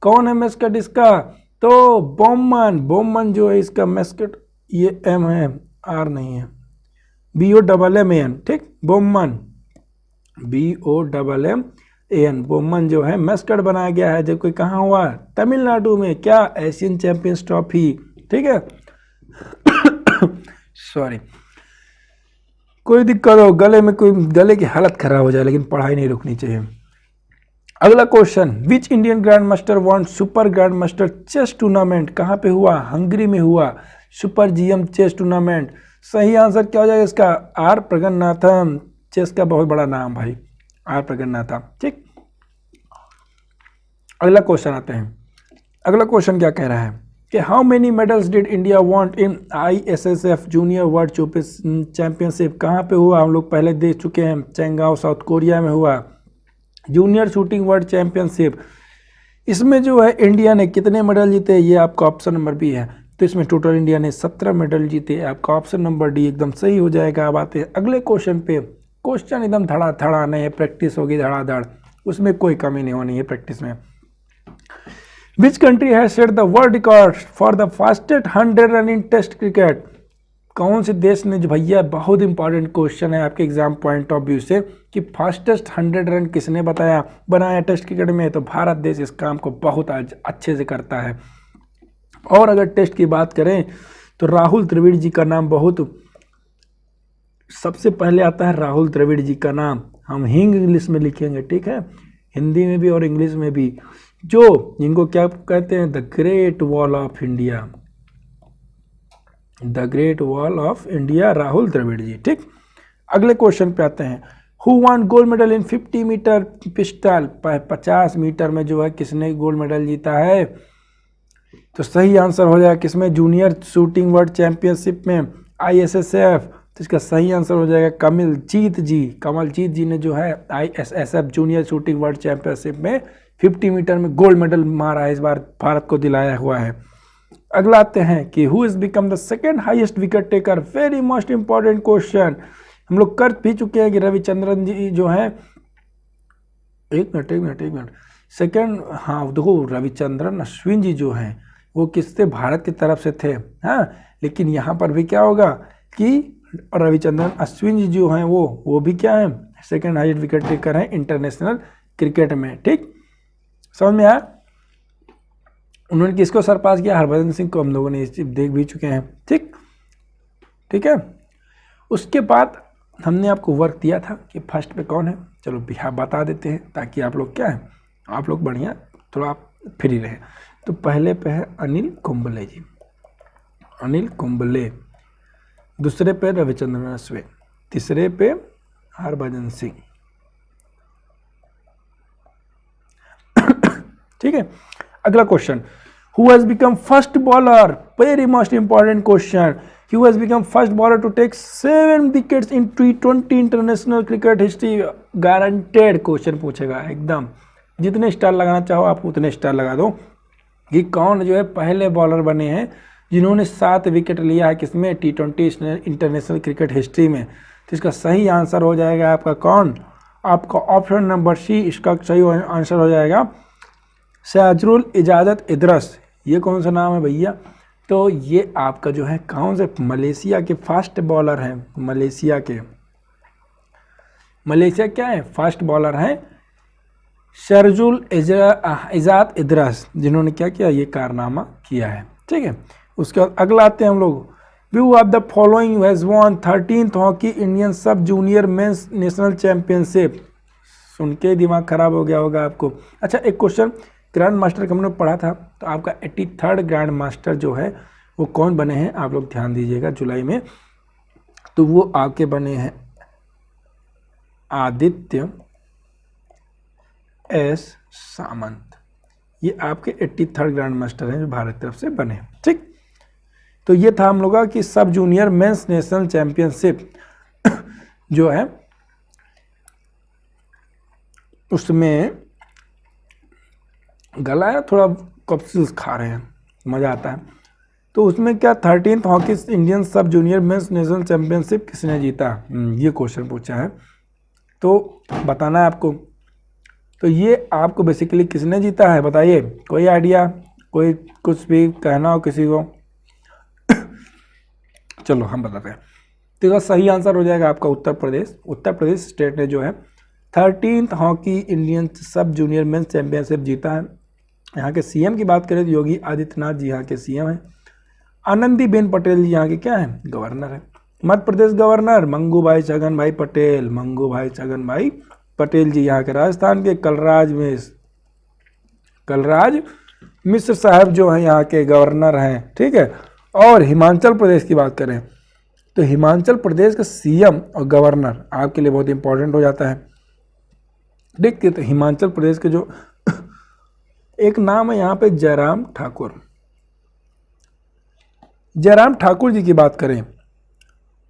कौन है मैस्कट इसका, तो बोमन। बोमन जो है इसका मैस्कट, ये एम है, आर नहीं है, BOMMAN। ठीक, बोमन, BOMMAN, बोमन जो है मैस्कट बनाया गया है, जब कोई कहाँ हुआ, तमिलनाडु में। क्या, एशियन चैंपियंस ट्रॉफी। ठीक है सॉरी, कोई दिक्कत हो, गले में कोई, गले की हालत खराब हो जाए, लेकिन पढ़ाई नहीं रुकनी चाहिए। अगला question, which Indian grand master won super grand master chess tournament, कहाँ पे हुआ, हंगरी में हुआ, सुपर GM चेस टूर्नामेंट। सही आंसर क्या हो जाएगा इसका, आर प्रगन्नाथन। चेस का बहुत बड़ा नाम भाई, आर प्रगन्नाथन। ठीक, अगला क्वेश्चन आते हैं। अगला क्वेश्चन क्या कह रहा है कि how many medals did India want in ISSF junior world championship. कहाँ पे हुआ, हम लोग पहले देख चुके हैं, चेंगाओ साउथ कोरिया में हुआ, जूनियर शूटिंग वर्ल्ड चैंपियनशिप। इसमें जो है इंडिया ने कितने मेडल जीते, ये आपका ऑप्शन नंबर बी है। तो इसमें टोटल इंडिया ने 17 मेडल जीते, आपका ऑप्शन नंबर डी एकदम सही हो जाएगा। अब आते हैं अगले क्वेश्चन पे। क्वेश्चन एकदम धड़ा नहीं है, प्रैक्टिस होगी धड़ाधड़, उसमें कोई कमी नहीं होनी है प्रैक्टिस में। Which country has set the world record for the fastest 100 run in test cricket. कौन से देश ने, जो भैया बहुत इंपॉर्टेंट क्वेश्चन है आपके एग्जाम पॉइंट ऑफ व्यू से, कि फास्टेस्ट 100 रन किसने बनाया टेस्ट क्रिकेट में, तो भारत देश इस काम को बहुत अच्छे से करता है। और अगर टेस्ट की बात करें तो राहुल द्रविड़ जी का नाम बहुत सबसे पहले आता है, राहुल द्रविड़ जी का नाम। हम हिंग इंग्लिश में लिखेंगे, ठीक है, हिंदी में भी और इंग्लिश में भी, जो इनको क्या कहते हैं, the great wall of India, the great wall of India, Rahul Dravid ji. ठीक, अगले क्वेश्चन पे आते हैं। Who won gold medal in 50 metre pistol, 50 metre में जो है किसने गोल्ड मेडल जीता है, तो सही आंसर हो जाएगा किसमें, जूनियर शूटिंग वर्ल्ड चैंपियनशिप में, ISSF। तो इसका सही आंसर हो जाएगा कमलजीत जी। कमलजीत जी ने जो है ISSF junior shooting world championship में 50 मीटर में गोल्ड मेडल मारा है, इस बार भारत को दिलाया हुआ है। अगला आते हैं कि who is become the second highest wicket taker, very most important question. हम लोग कर भी चुके हैं कि रविचंद्रन जी जो है, एक मिनट सेकेंड, हाँ देखो, रविचंद्रन अश्विन जी जो हैं वो किससे, भारत की तरफ से थे, हाँ, लेकिन यहाँ पर भी क्या होगा कि रविचंद्रन अश्विन जी जो हैं वो भी क्या है, सेकेंड हाईएस्ट विकेट टेकर हैं इंटरनेशनल क्रिकेट में। ठीक, समझ में आया। उन्होंने किसको सरपास किया, हरभजन सिंह को हम लोगों ने देख भी चुके हैं। ठीक है, उसके बाद हमने आपको वर्क दिया था कि फर्स्ट पे कौन है, चलो बिहार बता देते हैं, ताकि आप लोग क्या है, आप लोग बढ़िया थोड़ा आप फ्री रहे। तो पहले पे है अनिल कुंबले जी, अनिल कुंबले, दूसरे पे रविचंद्रन अश्विन, तीसरे पे हरभजन सिंह। ठीक है। अगला question, who has become first bowler, very most important question, who has become first bowler to take 7 wickets in T20 international cricket history. Guaranteed question पूछेगा एकदम, जितने स्टार लगाना चाहो आप उतने स्टार लगा दो कि कौन जो है पहले बॉलर बने हैं जिन्होंने 7 विकेट लिया है किसमें, T20 इंटरनेशनल क्रिकेट हिस्ट्री में। तो इसका सही आंसर हो जाएगा आपका कौन, आपका ऑप्शन नंबर सी इसका सही आंसर हो जाएगा शाहजरुल इजाजत इदरस। ये कौन सा नाम है भैया, तो ये आपका जो है कौन से मलेशिया के फास्ट बॉलर हैं, मलेशिया क्या है फास्ट बॉलर हैं शाहजरुल इजाजत इदरस, जिन्होंने क्या किया, ये कारनामा किया है। ठीक है। उसके बाद अगला आते हैं हम लोग, view of the following has won 13th hockey Indian sub junior men's national championship. सुन के दिमाग खराब हो गया होगा आपको। अच्छा, एक क्वेश्चन, ग्रैंड मास्टर का हमने पढ़ा था, तो आपका 83rd ग्रैंड मास्टर जो है वो कौन बने हैं, आप लोग ध्यान दीजिएगा जुलाई में, तो वो आपके बने हैं आदित्य एस सामंत। ये आपके 83rd ग्रैंड मास्टर हैं जो भारत तरफ से बने। ठीक, तो ये था हम लोग कि सब जूनियर मेंस नेशनल चैंपियनशिप जो है उसमें गला है थोड़ा कप्सिल्स खा रहे हैं, मज़ा आता है। तो उसमें क्या 13th hockey Indian sub junior men's national championship किसने जीता, ये क्वेश्चन पूछा है, तो बताना है आपको। तो ये आपको बेसिकली किसने जीता है बताइए, कोई आइडिया, कोई कुछ भी कहना हो किसी को। चलो हम बताते हैं। तो इसका सही आंसर हो जाएगा आपका उत्तर प्रदेश। उत्तर प्रदेश स्टेट ने जो है 13th hockey Indian sub junior mains championship जीता है। यहाँ के सीएम की बात करें तो योगी आदित्यनाथ जी यहाँ के सीएम हैं। आनंदीबेन पटेल जी यहाँ के क्या हैं, गवर्नर है। मध्य प्रदेश गवर्नर मंगू भाई छगन भाई पटेल जी यहाँ के। राजस्थान के कलराज मिश्र साहब जो हैं यहाँ के गवर्नर हैं। ठीक है। और हिमाचल प्रदेश की बात करें तो हिमाचल प्रदेश का सीएम और गवर्नर आपके लिए बहुत इंपॉर्टेंट हो जाता है। देखिए, तो हिमाचल प्रदेश के जो एक नाम है यहाँ पे जयराम ठाकुर जी की बात करें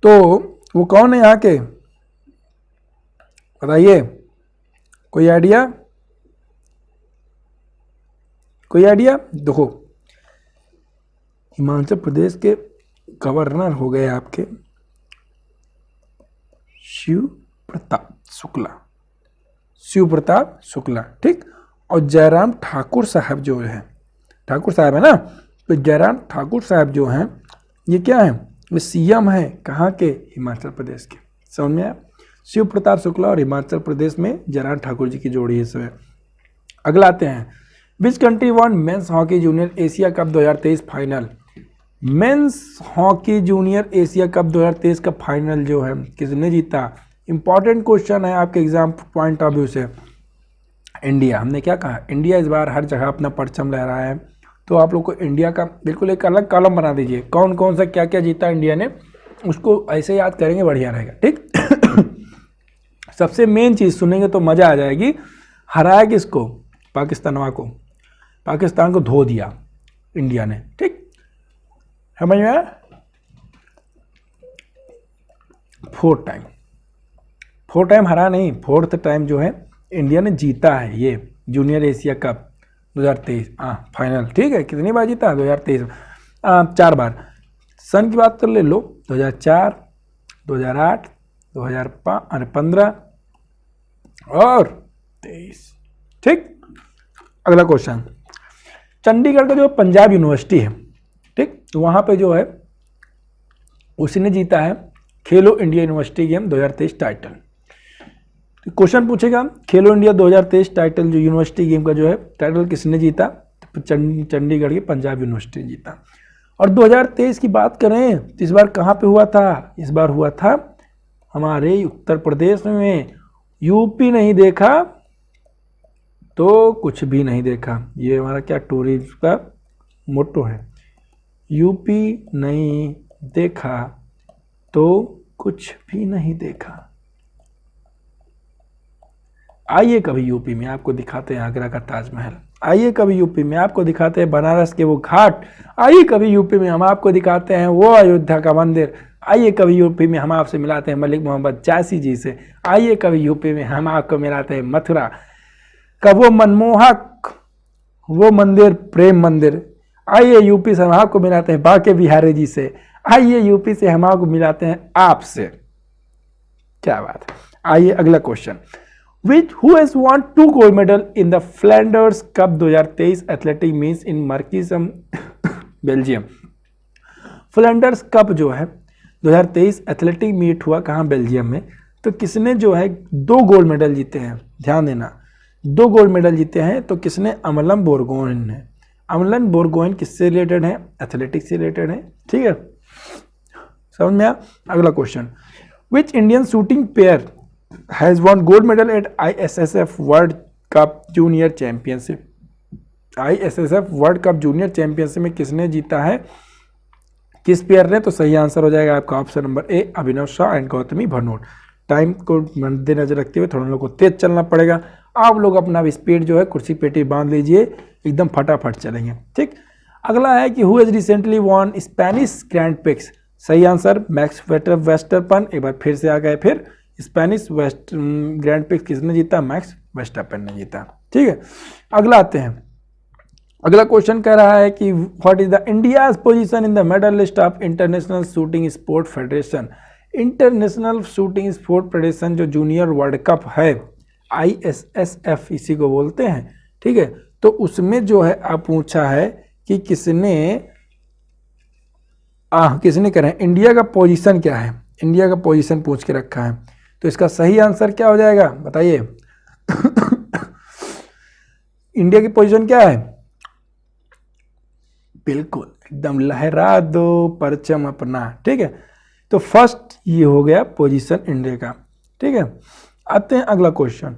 तो वो कौन है यहाँ के, बताइए, कोई आइडिया? देखो, हिमाचल प्रदेश के गवर्नर हो गए आपके शिव प्रताप शुक्ला। ठीक। और जयराम ठाकुर साहब जो है, ठाकुर साहब है ना, तो जयराम ठाकुर साहब जो हैं ये क्या है, ये सीएम है कहाँ के, हिमाचल प्रदेश के। समझ में आया? शिव प्रताप शुक्ला और हिमाचल प्रदेश में जयराम ठाकुर जी की जोड़ी है सब। अगला आते हैं, विच country von men's hockey junior Asia cup 2023 final. Men's hockey junior Asia cup 2023 का फाइनल जो है किसने जीता, इंपॉर्टेंट क्वेश्चन है आपके एग्जाम पॉइंट ऑफ व्यू से। इंडिया। हमने क्या कहा, इंडिया इस बार हर जगह अपना परचम लहरा है, तो आप लोग को इंडिया का बिल्कुल एक अलग कॉलम बना दीजिए, कौन कौन सा क्या क्या जीता इंडिया ने, उसको ऐसे याद करेंगे, बढ़िया रहेगा। ठीक। सबसे मेन चीज़ सुनेंगे तो मज़ा आ जाएगी, हराया किसको, पाकिस्तान को धो दिया इंडिया ने। ठीक, समझ में आया? 4 टाइम हरा नहीं, 4th टाइम जो है इंडिया ने जीता है ये जूनियर एशिया कप 2023 फाइनल। ठीक है, कितनी बार जीता, 2023 4 बार। सन की बात कर ले लो, 2004, 2008, 2015 और 23। ठीक। अगला क्वेश्चन, चंडीगढ़ का जो पंजाब यूनिवर्सिटी है, ठीक, तो वहाँ पे जो है उसने जीता है खेलो इंडिया यूनिवर्सिटी गेम 2023 टाइटल। तो क्वेश्चन पूछेगा, खेलो इंडिया 2023 टाइटल जो यूनिवर्सिटी गेम का जो है टाइटल किसने जीता, तो चंडीगढ़ की पंजाब यूनिवर्सिटी जीता। और 2023 की बात करें तो इस बार कहाँ पे हुआ था, इस बार हुआ था हमारे उत्तर प्रदेश में। यूपी नहीं देखा तो कुछ भी नहीं देखा, ये हमारा क्या टूरिज्म का मोटो है, यूपी नहीं देखा तो कुछ भी नहीं देखा। आइए कभी यूपी में आपको दिखाते हैं आगरा का ताजमहल, आइए कभी यूपी में आपको दिखाते हैं बनारस के वो घाट, आइए कभी यूपी में हम आपको दिखाते हैं वो अयोध्या का मंदिर, आइए कभी यूपी में हम आपसे मिलाते हैं मलिक मोहम्मद जासी जी से, आइए कभी यूपी में हम आपको मिलाते हैं मथुरा का वो मनमोहक वो मंदिर प्रेम मंदिर, आइए यूपी से हम आपको मिलाते हैं बाके बिहारी जी से, आइए यूपी से हम आपको मिलाते हैं आपसे। क्या बात है। आइए अगला question, who has won 2 gold medal in the Flanders Cup 2023 athletic meets in Merksem Belgium. Flanders Cup जो है 2023 एथलेटिक मीट हुआ कहाँ, बेल्जियम में। तो किसने जो है 2 गोल्ड मेडल जीते हैं, ध्यान देना, 2 गोल्ड मेडल जीते हैं। तो किसने, अमलम बोरगोहेन ने। अमलन बोरगोहेन किससे रिलेटेड है, एथलेटिक्स से रिलेटेड है, ठीक है, समझ में आया। अगला question, which Indian shooting pair has won gold medal at ISSF world cup junior championship. ISSF world cup junior championship में किसने जीता है, किस पेयर ने। तो सही आंसर हो जाएगा आपका option number A, Abhinav Shah and Gautami Bhanot. Time को मद्देनजर रखते हुए थोड़ा लोग को तेज चलना पड़ेगा। आप लोग अपना स्पीड जो है कुर्सी पेटी बांध लीजिए, एकदम फटाफट चलेंगे, ठीक। अगला है कि who has recently von Spanish grand prix. सही आंसर मैक्स वेस्टरपन। एक बार फिर से आ गए, फिर स्पेनिश ग्रैंड प्रिक्स किसने जीता, मैक्स वेस्टरपन ने जीता, ठीक है। अगला आते हैं, अगला क्वेश्चन कह रहा है कि what is the India's position in the medal list of international shooting sport federation. International shooting sport federation जो जूनियर वर्ल्ड कप है, ISSF इसी को बोलते हैं, ठीक है। तो उसमें जो है आप पूछा है कि किसने करें, इंडिया का पोजीशन क्या है, इंडिया का पोजीशन पूछ के रखा है। तो इसका सही आंसर क्या हो जाएगा बताइए इंडिया की पोजीशन क्या है, बिल्कुल एकदम लहरा दो परचम अपना, ठीक है। तो फर्स्ट ये हो गया पोजीशन इंडिया का, ठीक है। आते हैं अगला question,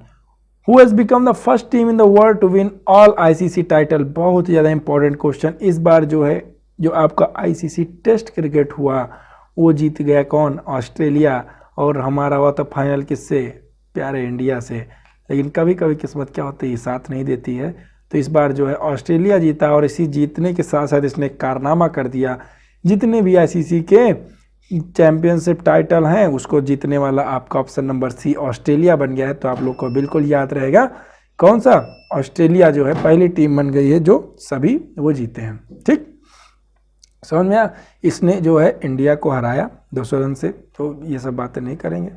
who has become the first team in the world to win all ICC title. बहुत ही ज़्यादा इंपॉर्टेंट क्वेश्चन। इस बार जो है जो आपका ICC टेस्ट क्रिकेट हुआ वो जीत गया कौन, ऑस्ट्रेलिया। और हमारा हुआ था फाइनल किससे, प्यारे इंडिया से। लेकिन कभी कभी किस्मत क्या होती है, साथ नहीं देती है। तो इस बार जो है ऑस्ट्रेलिया जीता और इसी जीतने के साथ साथ इसने कारनामा कर दिया। जितने भी ICC के चैंपियनशिप टाइटल हैं उसको जीतने वाला आपका ऑप्शन नंबर सी ऑस्ट्रेलिया बन गया है। तो आप लोग को बिल्कुल याद रहेगा कौन सा, ऑस्ट्रेलिया जो है पहली टीम बन गई है जो सभी वो जीते हैं, ठीक। समझ में आया। इसने जो है इंडिया को हराया 200 रन से। तो ये सब बातें नहीं करेंगे।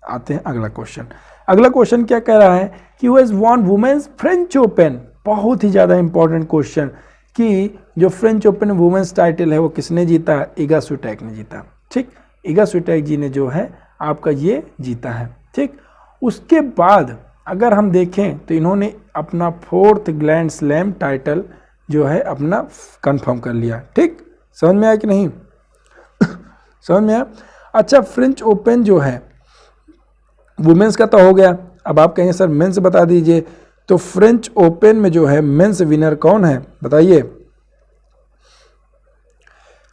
आते हैं अगला क्वेश्चन। अगला क्वेश्चन क्या कह रहा है कि who has won women's French Open. बहुत ही ज़्यादा इंपॉर्टेंट क्वेश्चन कि जो फ्रेंच ओपन वुमेन्स टाइटल है वो किसने जीता, इगा स्विटेक ने जीता, ठीक। इगा स्विटेक जी ने जो है आपका ये जीता है, ठीक। उसके बाद अगर हम देखें तो इन्होंने अपना 4th ग्रैंड स्लैम टाइटल जो है अपना कंफर्म कर लिया, ठीक। समझ में आया कि नहीं समझ में आया। अच्छा, फ्रेंच ओपन जो है वुमेन्स का तो हो गया। अब आप कहेंगे सर मेंस बता दीजिए। तो फ्रेंच ओपन में जो है मेंस विनर कौन है बताइए।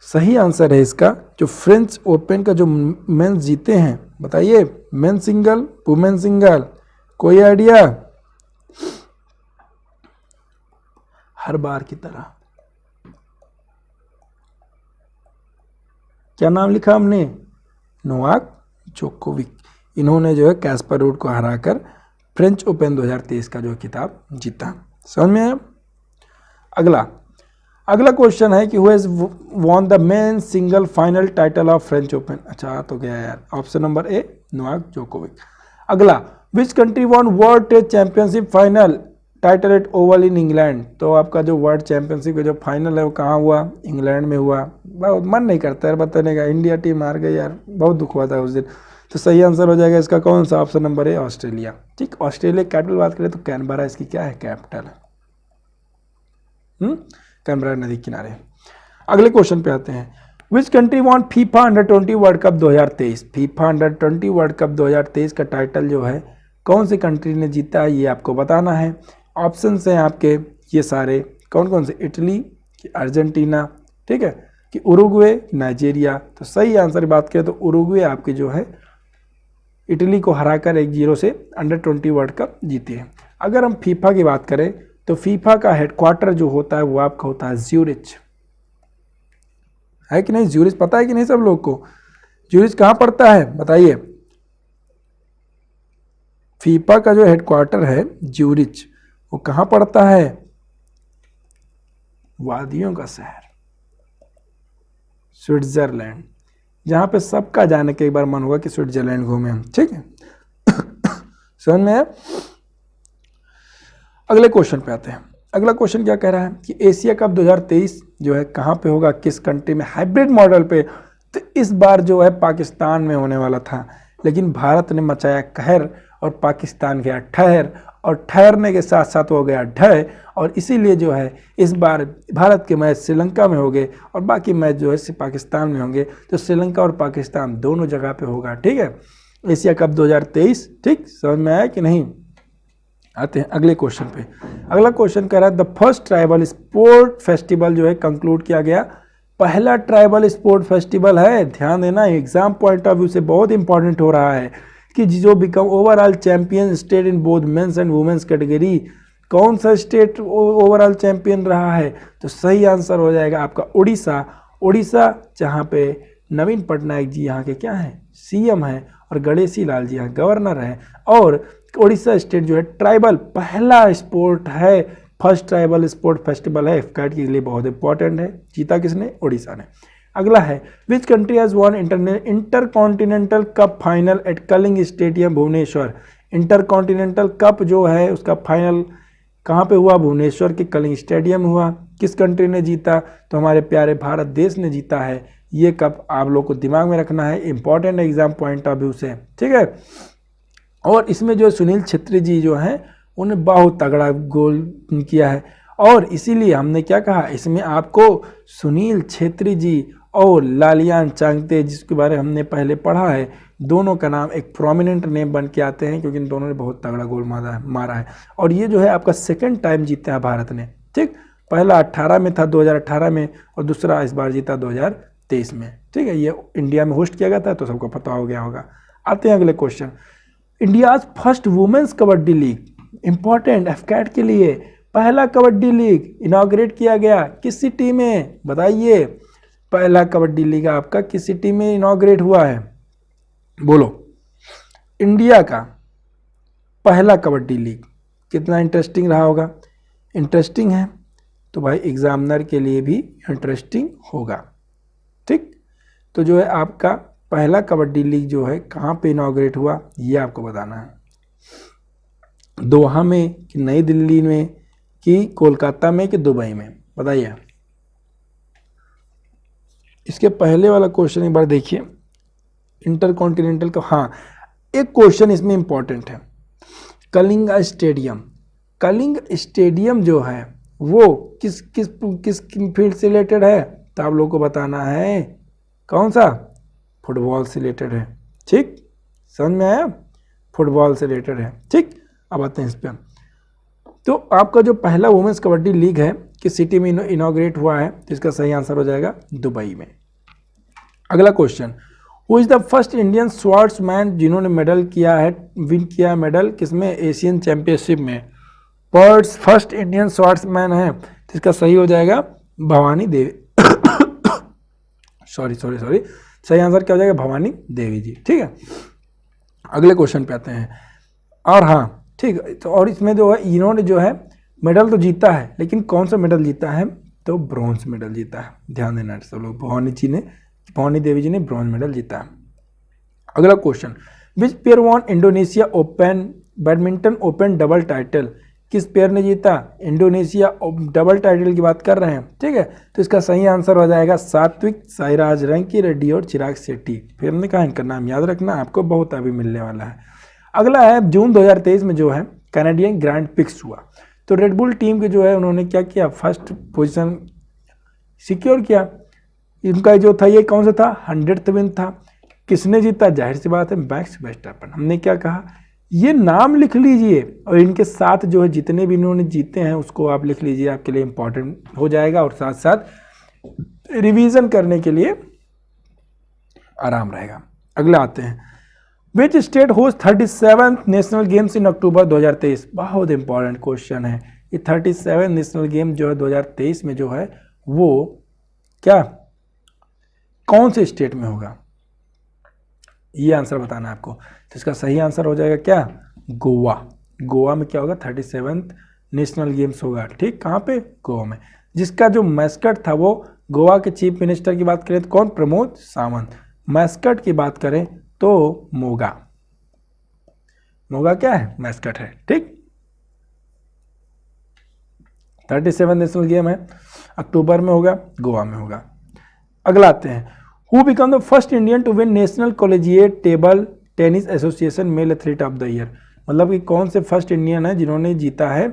सही आंसर है इसका जो फ्रेंच ओपन का जो मेंस जीते हैं बताइए, मेन सिंगल वुमेन सिंगल, कोई आइडिया। हर बार की तरह क्या नाम लिखा हमने, नोवाक जोकोविक। इन्होंने जो है कैस्पर रूड को हराकर फ्रेंच ओपन 2023 का जो खिताब जीता। समझ में आया। अगला क्वेश्चन है कि who has won the men single final title of French Open. अच्छा तो गया यार, option number A Novak Djokovic. अगला, which country won world test championship final title at Oval in England. तो आपका जो वर्ल्ड चैंपियनशिप का जो फाइनल है वो कहाँ हुआ, इंग्लैंड में हुआ। बहुत मन नहीं करता यार बताने का, इंडिया टीम हार गई यार, बहुत दुख हुआ था उस दिन। तो सही आंसर हो जाएगा इसका कौन सा, ऑप्शन नंबर ए ऑस्ट्रेलिया, ठीक। ऑस्ट्रेलिया कैपिटल बात करें तो कैनबरा इसकी क्या है, कैपिटल है, कैनबरा नदी किनारे। अगले क्वेश्चन पे आते हैं, विच country von FIFA under 20 world cup 2023। FIFA under 20 world cup 2023 का टाइटल जो है कौन सी कंट्री ने जीता है ये आपको बताना है। ऑप्शन हैं आपके ये सारे कौन कौन से, इटली, अर्जेंटीना, ठीक है, कि उरुग्वे, नाइजीरिया। तो सही आंसर की बात करें तो उरुग्वे आपके जो है इटली को हराकर 1-0 से अंडर-20 वर्ल्ड कप जीती है। अगर हम फीफा की बात करें तो फीफा का हेडक्वार्टर जो होता है वो आपका होता है ज्यूरिच, है कि नहीं? ज्यूरिच पता है कि नहीं सब लोग को? ज्यूरिच कहाँ पड़ता है बताइए? फीफा का जो हेडक्वार्टर है ज्यूरिच, वो कहाँ पड़ता है? वादियों का शहर स्विट्जरलैंड, जहाँ पे सबका जाने के एक बार मन होगा कि स्विट्जरलैंड घूमे हम। ठीक है, समझ में है? अगले क्वेश्चन पे आते हैं। अगला क्वेश्चन क्या कह रहा है कि एशिया कप 2023 जो है कहाँ पे होगा, किस कंट्री में? हाइब्रिड मॉडल पे। तो इस बार जो है पाकिस्तान में होने वाला था, लेकिन भारत ने मचाया कहर और पाकिस्तान गया ठहर, और ठहरने के साथ साथ हो गया ढह, और इसीलिए जो है इस बार भारत के मैच श्रीलंका में होंगे और बाकी मैच जो है पाकिस्तान में होंगे। तो श्रीलंका और पाकिस्तान दोनों जगह पे होगा। ठीक है, एशिया कप 2023। ठीक, समझ में आया कि नहीं? आते हैं अगले क्वेश्चन पे। अगला क्वेश्चन कह रहा है the first tribal sport festival जो है कंक्लूड किया गया। पहला ट्राइबल स्पोर्ट फेस्टिवल है, ध्यान देना, एग्जाम पॉइंट ऑफ व्यू से बहुत इंपॉर्टेंट हो रहा है कि जो become overall champion state in both men's and women's category. कौन सा स्टेट ओवरऑल चैंपियन रहा है? तो सही आंसर हो जाएगा आपका उड़ीसा। उड़ीसा, जहाँ पे नवीन पटनायक जी यहाँ के क्या हैं? सीएम हैं, और गणेशी लाल जी यहाँ गवर्नर हैं। और उड़ीसा स्टेट जो है ट्राइबल पहला स्पोर्ट है, फर्स्ट ट्राइबल स्पोर्ट फेस्टिवल है, एफकैट के लिए बहुत इंपॉर्टेंट है। जीता किसने? उड़ीसा ने। अगला है which country has won Intercontinental Cup final at Kalinga stadium Bhubaneswar. Intercontinental Cup जो है उसका फाइनल कहाँ पे हुआ? भुवनेश्वर के कलिंग स्टेडियम हुआ। किस कंट्री ने जीता? तो हमारे प्यारे भारत देश ने जीता है। ये कप आप लोग को दिमाग में रखना है, important exam point of view से। ठीक है, और इसमें जो सुनील छेत्री जी जो हैं उन्हें बहुत तगड़ा गोल किया है, और इसीलिए हमने क्या कहा, इसमें आपको सुनील छेत्री जी और लालियान चांगते, जिसके बारे में हमने पहले पढ़ा है, दोनों का नाम एक प्रोमिनेंट नेम बन के आते हैं, क्योंकि इन दोनों ने बहुत तगड़ा गोल मारा है। और ये जो है आपका सेकंड टाइम जीता है भारत ने। ठीक, पहला 18 में था, 2018 में, और दूसरा इस बार जीता 2023 में। ठीक है, ये इंडिया में होस्ट किया गया था, तो सबको पता हो गया होगा। आते हैं अगले question. India's first women's kabaddi league, important AFCAT के लिए। पहला कबड्डी लीग इनॉग्रेट किया गया किस सिटी में? बताइए, पहला कबड्डी लीग आपका किस सिटी में इनॉग्रेट हुआ है? बोलो। इंडिया का पहला कबड्डी लीग कितना इंटरेस्टिंग रहा होगा? इंटरेस्टिंग है तो भाई एग्जामिनर के लिए भी इंटरेस्टिंग होगा। ठीक, तो जो है आपका पहला कबड्डी लीग जो है कहाँ पे इनॉग्रेट हुआ, ये आपको बताना है। दोहा में कि नई दिल्ली में कि कोलकाता में कि दुबई में? बताइए। इसके पहले वाला क्वेश्चन एक बार देखिए, इंटरकॉन्टिनेंटल का। हाँ, एक क्वेश्चन इसमें इंपॉर्टेंट है, कलिंग स्टेडियम। कलिंग स्टेडियम जो है वो किस किस किस फील्ड से रिलेटेड है? तो आप लोगों को बताना है कौन सा? फुटबॉल से रिलेटेड है। ठीक, समझ में आया? फुटबॉल से रिलेटेड है। ठीक, अब आते हैं इस पर। तो आपका जो पहला वुमेन्स कबड्डी लीग है किस सिटी में इनॉग्रेट हुआ है? तो इसका सही आंसर हो जाएगा दुबई में। अगला question, who is the first Indian swordsman जिन्होंने मेडल किया है, विन किया मेडल किसमें? एशियन चैंपियनशिप में। फर्स्ट इंडियन स्वॉर्ड्समैन है, तो इसका सही हो जाएगा भवानी देवी। सॉरी, सही आंसर क्या हो जाएगा? भवानी देवी जी। ठीक है, अगले क्वेश्चन पे आते हैं। और हाँ ठीक, तो और इसमें जो है इन्होंने जो है मेडल तो जीता है, लेकिन कौन सा मेडल जीता है? तो ब्रॉन्ज मेडल जीता है। ध्यान देना सब लोग, भवानी देवी जी ने ब्रॉन्ज मेडल जीता है। अगला question, which pair won Indonesia Open badminton open double title? किस पेयर ने जीता? इंडोनेशिया डबल टाइटल की बात कर रहे हैं। ठीक है, तो इसका सही आंसर हो जाएगा सात्विक साईराज रंकी रेड्डी और चिराग शेट्टी। फिर हमने कहा इनका नाम याद रखना, आपको बहुत अभी मिलने वाला है। अगला है जून 2023 में जो है कैनेडियन ग्रैंड पिक्स हुआ, तो रेडबुल टीम के जो है उन्होंने क्या किया? फर्स्ट पोजीशन सिक्योर किया। इनका जो था ये कौन सा था? 100th विन था। किसने जीता? जाहिर सी बात है मैक्स वर्स्टैपेन। हमने क्या कहा? ये नाम लिख लीजिए, और इनके साथ जो है जितने भी इन्होंने जीते हैं उसको आप लिख लीजिए, आपके लिए इंपॉर्टेंट हो जाएगा। और साथ साथ रिवीजन करने के लिए आराम रहेगा। अगला आते हैं, which state host 37th national games in October 2023। बहुत इंपॉर्टेंट क्वेश्चन है ये। 37 नेशनल गेम जो है 2023 में जो है वो क्या कौन से स्टेट में होगा, ये आंसर बताना है आपको। तो इसका सही आंसर हो जाएगा क्या, गोवा। गोवा में क्या होगा, 37th नेशनल गेम्स होगा। ठीक, कहाँ पे, गोवा में। जिसका जो मैस्कट था वो गोवा के चीफ मिनिस्टर की बात करें तो कौन, प्रमोद सावंत। मैस्कट की बात करें तो मोगा। मोगा क्या है, मैस्कट है। ठीक, 37 नेशनल गेम है, अक्टूबर में होगा, गोवा में होगा। अगला आते हैं, who become the first Indian to win national collegiate table tennis association male athlete of the year. मतलब कि कौन से फर्स्ट इंडियन है जिन्होंने जीता है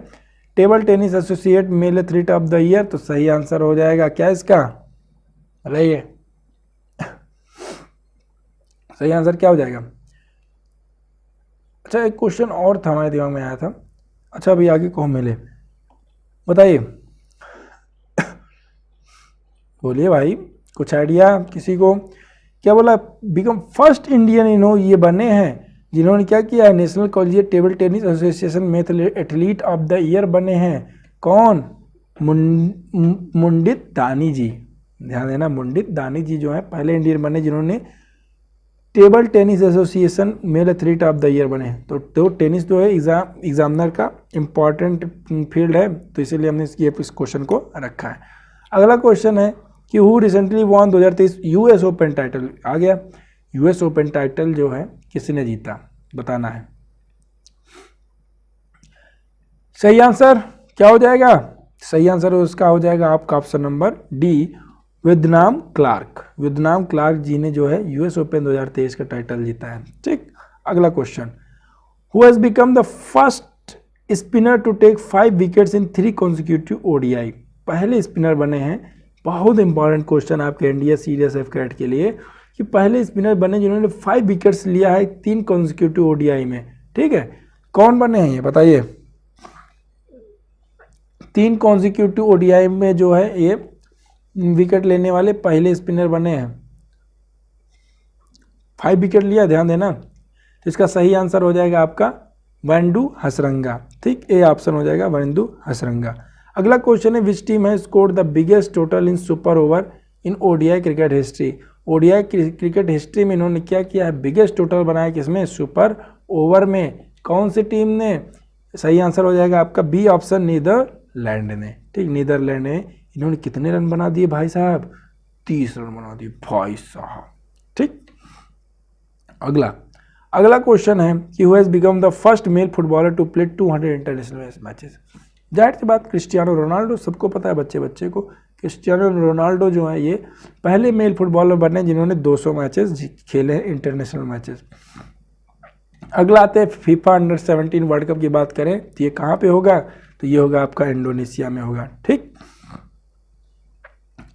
table tennis associate male athlete of the year. तो सही आंसर हो जाएगा क्या इसका, बताइए सही आंसर क्या हो जाएगा। अच्छा, एक क्वेश्चन और था हमारे दिमाग में आया था। अच्छा, अभी आगे कौन मिले, बताइए बोलिए भाई, कुछ आइडिया किसी को। क्या बोला, बिकम फर्स्ट इंडियन ये बने हैं जिन्होंने क्या किया है, national collegiate table tennis association में एथलीट ऑफ द ईयर बने हैं। कौन, मुंडित दानी जी। ध्यान देना, मुंडित दानी जी जो है पहले इंडियन बने जिन्होंने table tennis association male athlete of the year बने। तो टेनिस जो है एग्जामिनर का इम्पॉर्टेंट फील्ड है, तो इसीलिए हमने इस क्वेश्चन को रखा है। अगला क्वेश्चन है कि who recently won 2023 US Open title. आ गया, यूएस ओपन टाइटल जो है किसने जीता, बताना है। सही आंसर क्या हो जाएगा, सही आंसर उसका हो जाएगा आपका option number D, Wyndham Clark. Wyndham Clark ji ने जो है यूएस ओपन 2023 का टाइटल जीता है। ठीक, अगला question, who has become the first spinner to take 5 wickets in 3 consecutive ODI. पहले स्पिनर बने हैं, बहुत इंपॉर्टेंट क्वेश्चन आपके एनडीए सीडीएस कैट के लिए, कि पहले स्पिनर बने जिन्होंने 5 विकेट्स लिया है 3 कॉन्सिक्यूटिव ओडीआई में। ठीक है, कौन बने हैं ये बताइए। 3 कॉन्सिक्यूटिव ओडीआई में जो है ये विकेट लेने वाले पहले स्पिनर बने हैं, 5 विकेट लिया, ध्यान देना। तो इसका सही आंसर हो जाएगा आपका वेंडू हसरंगा। ठीक, ए ऑप्शन हो जाएगा वेंडू हसरंगा। अगला क्वेश्चन है, विच टीम है scored the biggest total in super over in ODI cricket history. ODI cricket history में इन्होंने क्या किया है, बिगेस्ट टोटल बनाया किसमें, सुपर ओवर में। कौन सी टीम ने, सही आंसर हो जाएगा आपका बी ऑप्शन, नीदरलैंड ने। ठीक, नीदरलैंड ने। इन्होंने कितने रन बना दिए भाई साहब, 30 रन बना दिए भाई साहब। ठीक, अगला क्वेश्चन है कि who has become the first male footballer to play 200 international matches. जाहिर सी बात, क्रिस्टियानो रोनाल्डो, सबको पता है बच्चे को, क्रिस्टियानो रोनाल्डो जो है ये पहले मेल फुटबॉलर बने जिन्होंने 200 मैचेस खेले हैं, इंटरनेशनल मैचेस। अगला आते हैं फीफा अंडर 17 वर्ल्ड कप की बात करें तो ये कहाँ पे होगा, तो ये होगा आपका इंडोनेशिया में होगा। ठीक,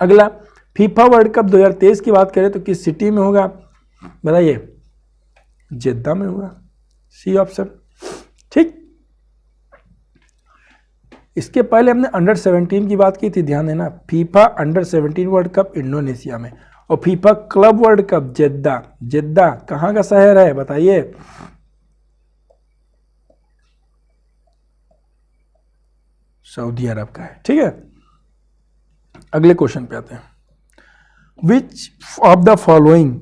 अगला फीफा वर्ल्ड कप 2023 की बात करें तो किस सिटी में होगा, बताइए। जेद्दा में होगा, सी ऑप्शन। ठीक, इसके पहले हमने अंडर 17 की बात की थी, ध्यान देना। FIFA under 17 world cup Indonesia में, और फीफा क्लब वर्ल्ड कप जेद्दा। जेद्दा कहाँ का शहर है बताइए। सऊदी अरब का है। ठीक है, अगले क्वेश्चन पे आते हैं, which of the following,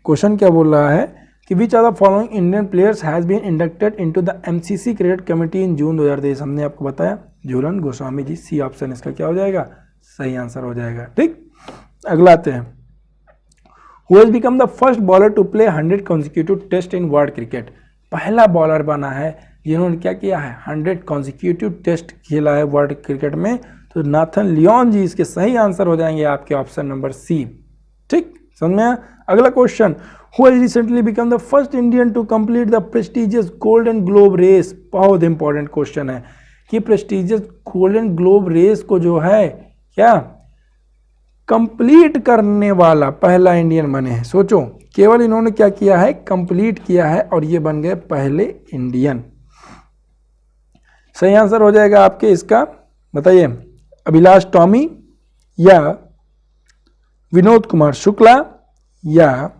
question क्या बोल रहा है कि which of the following Indian players has been inducted into the MCC cricket committee in June 2023। हमने आपको बताया झूलन गोस्वामी जी, सी ऑप्शन इसका क्या हो जाएगा, सही आंसर हो जाएगा। ठीक, अगला आते हैं, who has become the first bowler to play 100 consecutive test in world cricket. पहला बॉलर बना है जिन्होंने क्या किया है, 100 कॉन्सिक्यूटिव टेस्ट खेला है वर्ल्ड क्रिकेट में, तो नाथन लियोन जी इसके सही आंसर हो जाएंगे आपके ऑप्शन नंबर सी। ठीक, समझ में आया। अगला question, who has recently become the first Indian to complete the prestigious Golden Globe Race. बहुत इंपॉर्टेंट क्वेश्चन है कि प्रेस्टिजियस गोल्डन ग्लोब रेस को जो है क्या कंप्लीट करने वाला पहला इंडियन बने हैं। सोचो, केवल इन्होंने क्या किया है, कंप्लीट किया है, और ये बन गए पहले इंडियन। सही आंसर हो जाएगा आपके इसका, बताइए, अभिलाष टॉमी या विनोद कुमार शुक्ला या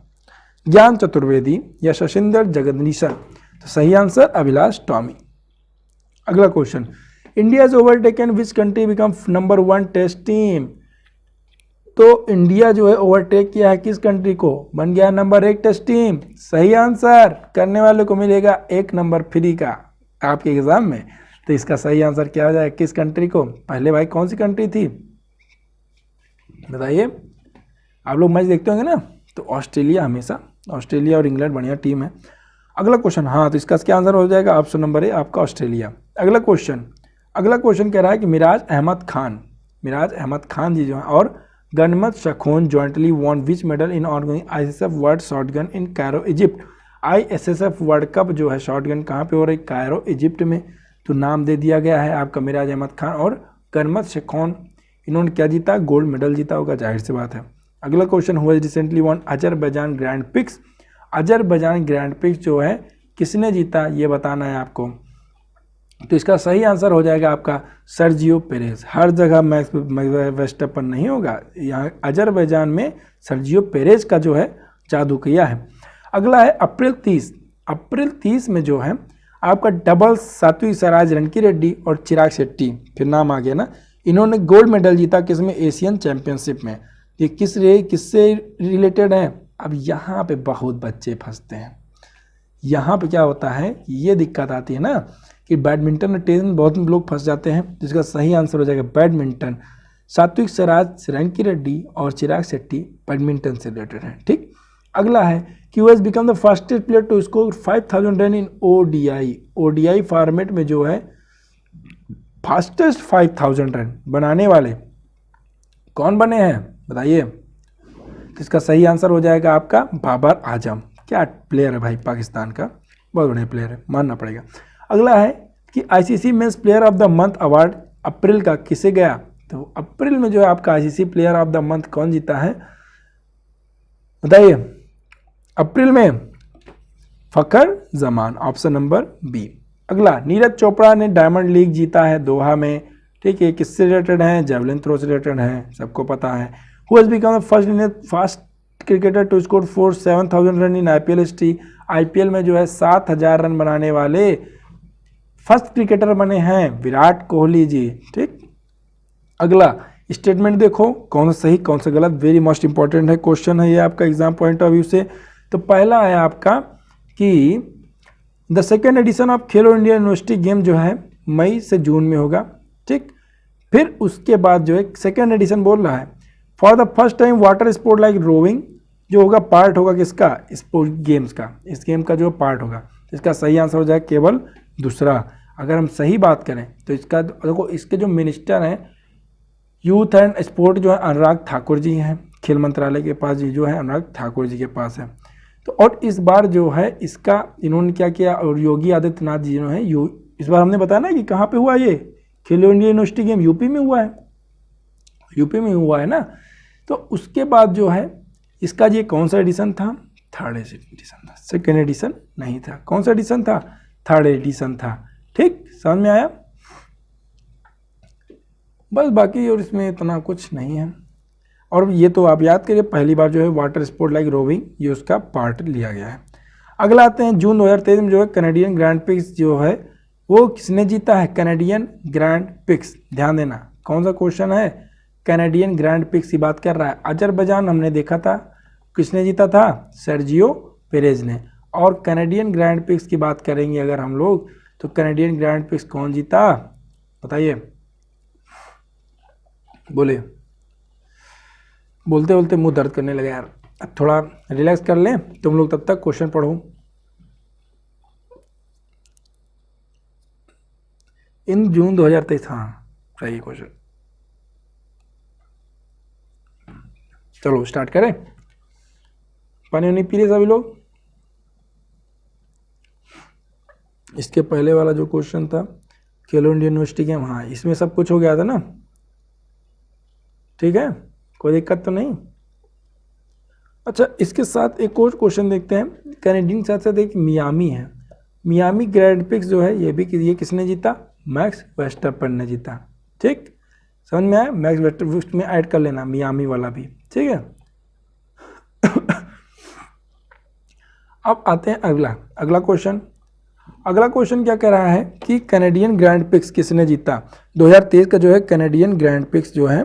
ज्ञान चतुर्वेदी या शशिंदर जगदीशन? तो सही आंसर अभिलाष टॉमी। अगला question, India is overtaken which country become number 1 test team? तो इंडिया जो है ओवरटेक किया है किस कंट्री को, बन गया नंबर 1 टेस्ट टीम। सही आंसर, करने वाले को मिलेगा 1 नंबर फ्री का आपके एग्जाम में। तो इसका सही आंसर क्या हो जाएगा, किस कंट्री को? पहले भाई कौन सी कंट्री थी बताइए, आप लोग मैच देखते होंगे ना, तो ऑस्ट्रेलिया, हमेशा ऑस्ट्रेलिया और इंग्लैंड बढ़िया टीम है। अगला क्वेश्चन, हाँ तो इसका क्या आंसर हो जाएगा, ऑप्शन नंबर ए आपका ऑस्ट्रेलिया। अगला क्वेश्चन कह रहा है कि मिराज अहमद खान जी जो है और Ganemat Sekhon jointly won which medal in organizing ISF world shotgun in Cairo Egypt? ISSF world cup जो है शॉटगन कहाँ पे हो रही, कायरो इजिप्ट में। तो नाम दे दिया गया है आपका मिराज अहमद खान और गनमत शखोन, इन्होंने क्या जीता, गोल्ड मेडल जीता होगा, जाहिर सी बात है। अगला क्वेश्चन, हुआ recently von Azerbaijan grand pics? Azerbaijan grand pics जो है किसने जीता, ये बताना है आपको। तो इसका सही आंसर हो जाएगा आपका सर्जियो पेरेज। हर जगह मैक्स वर्स्टेपन नहीं होगा, यहाँ अजरबैजान में सर्जियो पेरेज का जो है जादू किया है। अगला है अप्रैल 30 में जो है आपका डबल्स सात्विक साईराज रनकीरेड्डी और चिराग शेट्टी, फिर नाम आ गया ना, इन्होंने गोल्ड मेडल जीता किसमें, एशियन चैंपियनशिप में। ये किससे रिलेटेड है? अब यहाँ पे बहुत बच्चे फंसते हैं, यहाँ पे क्या होता है, ये दिक्कत आती है ना कि बैडमिंटन और टेनिस में बहुत लोग फंस जाते हैं। जिसका सही आंसर हो जाएगा बैडमिंटन। सात्विक साईराज रनकीरेड्डी और चिराग शेट्टी बैडमिंटन से रिलेटेड हैं, ठीक। अगला है कि वो become the fastest player to score 5000 run in ODI format में जो है फास्टेस्ट 5000 रन बनाने वाले कौन बने हैं बताइए। इसका सही आंसर हो जाएगा आपका बाबर आजम। क्या प्लेयर है भाई, पाकिस्तान का बहुत बढ़िया प्लेयर है, मानना पड़ेगा। अगला है कि ICC men's player of the month award April का किसे गया? तो अप्रैल में जो है आपका ICC player of the month कौन जीता है बताइए। अप्रैल में Fakhar Zaman, option number B. अगला, नीरज चोपड़ा ने डायमंड लीग जीता है दोहा में, ठीक है, किससे रिलेटेड है, जेवलिन थ्रो से रिलेटेड है, सबको पता है। Who has become the first Indian fast cricketer to score 7000 run in IPL history? IPL में जो है 7000 रन बनाने वाले फर्स्ट क्रिकेटर बने हैं विराट कोहली जी, ठीक। अगला स्टेटमेंट देखो कौन सा सही कौन सा गलत, वेरी मोस्ट इंपॉर्टेंट है क्वेश्चन है ये आपका एग्जाम पॉइंट ऑफ व्यू से। तो पहला है आपका कि the second edition of Khelo India university game जो है मई से जून में होगा, ठीक। फिर उसके बाद जो है सेकेंड एडिशन बोल रहा है for the first time water sport like rowing जो होगा पार्ट होगा किसका, स्पोर्ट गेम्स का, इस गेम का जो पार्ट होगा। इसका सही आंसर हो जाए केवल दूसरा। अगर हम सही बात करें तो इसका देखो, इसके जो मिनिस्टर हैं यूथ एंड स्पोर्ट जो है अनुराग ठाकुर जी हैं, खेल मंत्रालय के पास जो है अनुराग ठाकुर जी के पास है। तो और इस बार जो है इसका इन्होंने क्या किया, और योगी आदित्यनाथ जी जो है इस बार हमने बताया ना कि कहाँ पे हुआ ये खेलो इंडिया यूनिवर्सिटी गेम, यूपी में हुआ है, यूपी में हुआ है ना। तो उसके बाद जो है इसका ये कौन सा एडिशन था, थर्ड एडिशन था, सेकेंड एडिशन नहीं था। कौन सा एडिशन था, थर्ड एडिशन था, ठीक, समझ में आया। बस बाकी और इसमें इतना कुछ नहीं है। और ये तो आप याद करिए पहली बार जो है वाटर स्पोर्ट लाइक रोविंग ये उसका पार्ट लिया गया है। अगला आते हैं जून 2023 में जो है कैनेडियन ग्रैंड पिक्स जो है वो किसने जीता है, कैनेडियन ग्रैंड पिक्स। ध्यान देना कौन सा क्वेश्चन है, कैनेडियन ग्रैंड पिक्स की बात कर रहा है। अजरबैजान हमने देखा था किसने जीता था, सर्जियो पेरेज ने। और कैनेडियन ग्रैंड पिक्स की बात करेंगे अगर हम लोग तो कैनेडियन ग्रैंड पिक्स कौन जीता बताइए, बोले बोलते बोलते मुंह दर्द करने लगा यार। अब थोड़ा रिलैक्स कर लें तुम लोग, तब तक क्वेश्चन पढ़ो। इन जून 2023, हाँ सही क्वेश्चन। चलो स्टार्ट करें, पानी वानी पी रहे सभी लोग। इसके पहले वाला जो क्वेश्चन था खेलो इंडिया यूनिवर्सिटी गेम, हाँ इसमें सब कुछ हो गया था ना, ठीक है, कोई दिक्कत तो नहीं। अच्छा इसके साथ एक और क्वेश्चन देखते हैं, कैनेडियन के साथ साथ एक मियामी है, मियामी ग्रैंड पिक्स जो है ये किसने जीता, मैक्स वर्स्टेपन ने जीता, ठीक, समझ में आया। मैक्स वर्स्टेपन में ऐड कर लेना मियामी वाला भी, ठीक है। अब आते हैं अगला क्वेश्चन। अगला क्वेश्चन क्या कह रहा है कि कैनेडियन ग्रैंड प्रिक्स किसने जीता? 2023 का जो है कैनेडियन ग्रैंड प्रिक्स जो है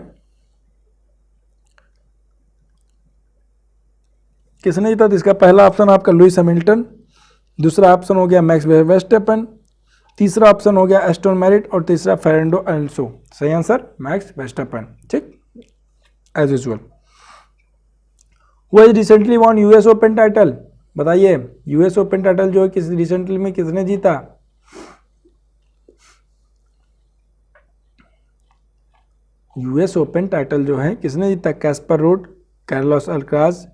किसने जीता? तो इसका पहला ऑप्शन आपका लुइस हैमिल्टन, दूसरा ऑप्शन हो गया मैक्स वर्स्टेपन, तीसरा ऑप्शन हो गया एस्टन मैरिट और तीसरा फेर्नांडो अलोंसो। सही आंसर मैक्स वर्स्टेपन। ठीक, as usual. Who has recently won US Open title? बताइए यूएस ओपन टाइटल जो है किस रिसेंटली में किसने जीता? यूएस ओपन टाइटल जो है किसने जीता? Casper Ruud, Carlos Alcaraz,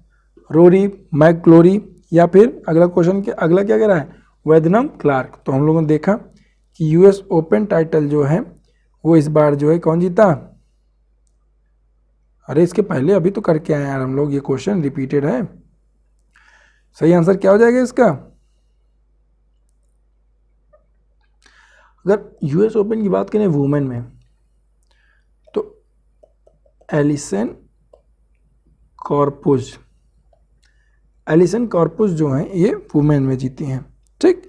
Rory McIlroy या फिर अगला क्वेश्चन के अगला क्या कह रहा है? वैधनम क्लार्क। तो हम लोगों ने देखा कि यूएस ओपन टाइटल जो है वो इस बार जो है कौन जीता? अरे इसके पहले अभी तो करके आए यार हम लोग, ये क्वेश्चन रिपीटेड है। सही आंसर क्या हो जाएगा इसका? अगर यूएस ओपन की बात करें वुमेन में तो एलिसन कॉर्पुस जो हैं ये वुमेन में जीती हैं। ठीक,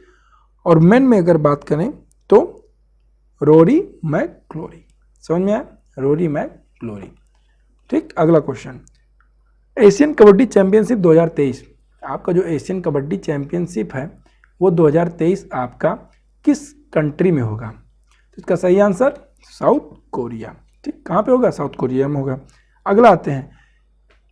और मेन में अगर बात करें तो रोरी मैकग्लोरी। समझ में आया? रोरी मैकग्लोरी। ठीक, अगला क्वेश्चन। एशियन कबड्डी चैंपियनशिप 2023, आपका जो एशियन कबड्डी चैंपियनशिप है वो 2023 आपका किस कंट्री में होगा? तो इसका सही आंसर साउथ कोरिया। ठीक, कहाँ पे होगा? साउथ कोरिया में होगा। अगला आते हैं,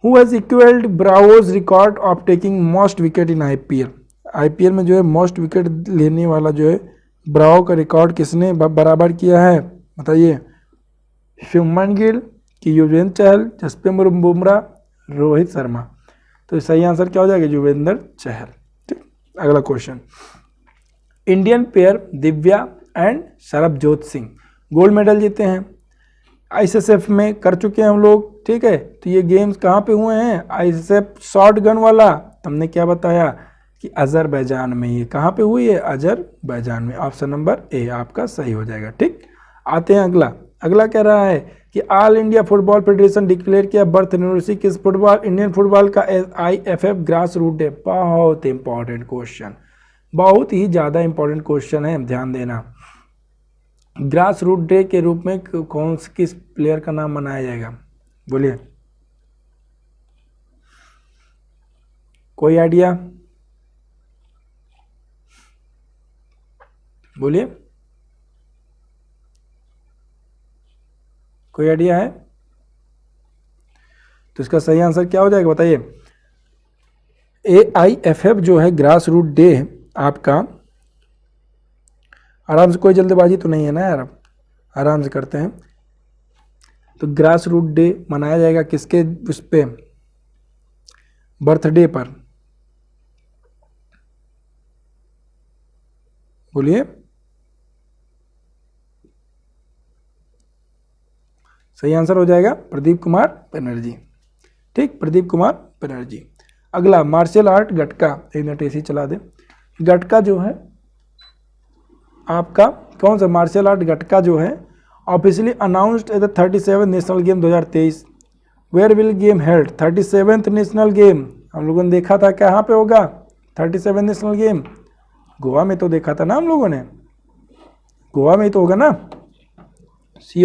who has equalled Bravo's record of taking most wicket in IPL? IPL में जो है मोस्ट विकेट लेने वाला जो है ब्रावो का रिकॉर्ड किसने बराबर किया है? बताइए। शुभमन गिल कि युजवेंद्र चहल, जसप्रीत बुमराह, रोहित शर्मा। तो सही आंसर क्या हो जाएगा? युजवेंद्र चहल। ठीक, अगला question. Indian pair Divya and Sarabjot Singh gold medal जीते हैं, आईएसएसएफ में कर चुके हैं हम लोग। ठीक है, तो ये गेम्स कहाँ पे हुए हैं? आईएसएसएफ शॉर्ट गन वाला हमने क्या बताया कि अजरबैजान में। ये कहाँ पे हुई है? अजरबैजान में। ऑप्शन नंबर ए आपका सही हो जाएगा। ठीक, आते हैं अगला कह रहा है कि all India football federation declare किया बर्थ एनिवर्सरी किस फुटबॉल इंडियन फुटबॉल का? AIFF grass root day. बहुत इंपॉर्टेंट क्वेश्चन, बहुत ही ज़्यादा इंपॉर्टेंट क्वेश्चन है, ध्यान देना। ग्रास रूट डे के रूप में किस प्लेयर का नाम मनाया जाएगा? बोलिए, कोई आइडिया? बोलिए, कोई आइडिया है? तो इसका सही आंसर क्या हो जाएगा बताइए? AIFF जो है ग्रास रूट डे आपका, आराम से, कोई जल्दबाजी तो नहीं है ना यार, आराम से करते हैं। तो ग्रास रूट डे मनाया जाएगा किसके उस पे? बर्थडे पर। बोलिए, सही आंसर हो जाएगा प्रदीप कुमार बनर्जी। ठीक, प्रदीप कुमार बनर्जी। अगला मार्शल आर्ट गटका, एक मिनट ऐसे ही चला दे। गटका जो है आपका कौन सा मार्शल आर्ट गटका जो है officially announced as the 37th national game 2023। Where will game held? 37th national game हम लोगों ने देखा था कहाँ पे होगा? 37th नेशनल गेम गोवा में तो देखा था ना हम लोगों ने, गोवा में ही तो होगा ना। सी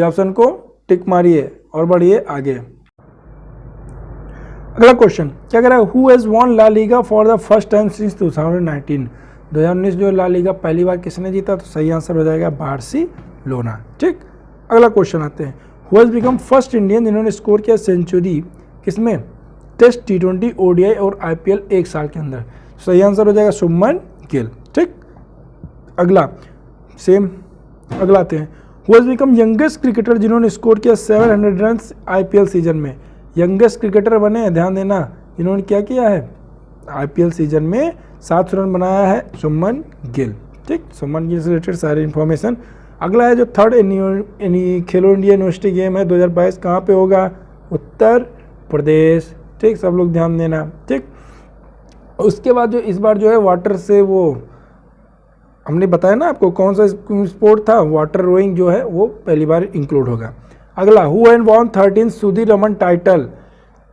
ऑप्शन को टिक मारिए और बढ़िए आगे। अगला क्वेश्चन क्या कह रहा है? Who has won La Liga for the first time since 2019? 2019 जो ला लीगा पहली बार किसने जीता? तो सही आंसर हो जाएगा बार्सिलोना। ठीक, अगला क्वेश्चन आते हैं। Who has become first Indian जिन्होंने स्कोर किया सेंचुरी किसमें? टेस्ट, T20, ODI और IPL एक साल के अंदर। सही आंसर हो जाएगा शुभमन गिल। ठीक, अगला आते हैं। Who has become youngest cricketer जिन्होंने स्कोर किया 700 रन IPL सीजन में? यंगेस्ट क्रिकेटर बने हैं, ध्यान देना, जिन्होंने क्या किया है IPL सीजन में 700 रन बनाया है शुभमन गिल। ठीक, शुभमन गिल से रिलेटेड सारी इन्फॉर्मेशन। अगला है जो थर्ड खेलो इंडिया यूनिवर्सिटी गेम है 2022, कहाँ पे होगा? उत्तर प्रदेश। ठीक, सब लोग ध्यान देना। ठीक, उसके बाद जो इस बार जो है वाटर से वो हमने बताया ना आपको कौन सा स्पोर्ट था, वाटर रोइंग जो है वो पहली बार इंक्लूड होगा। अगला, who had won 13th Sudirman title?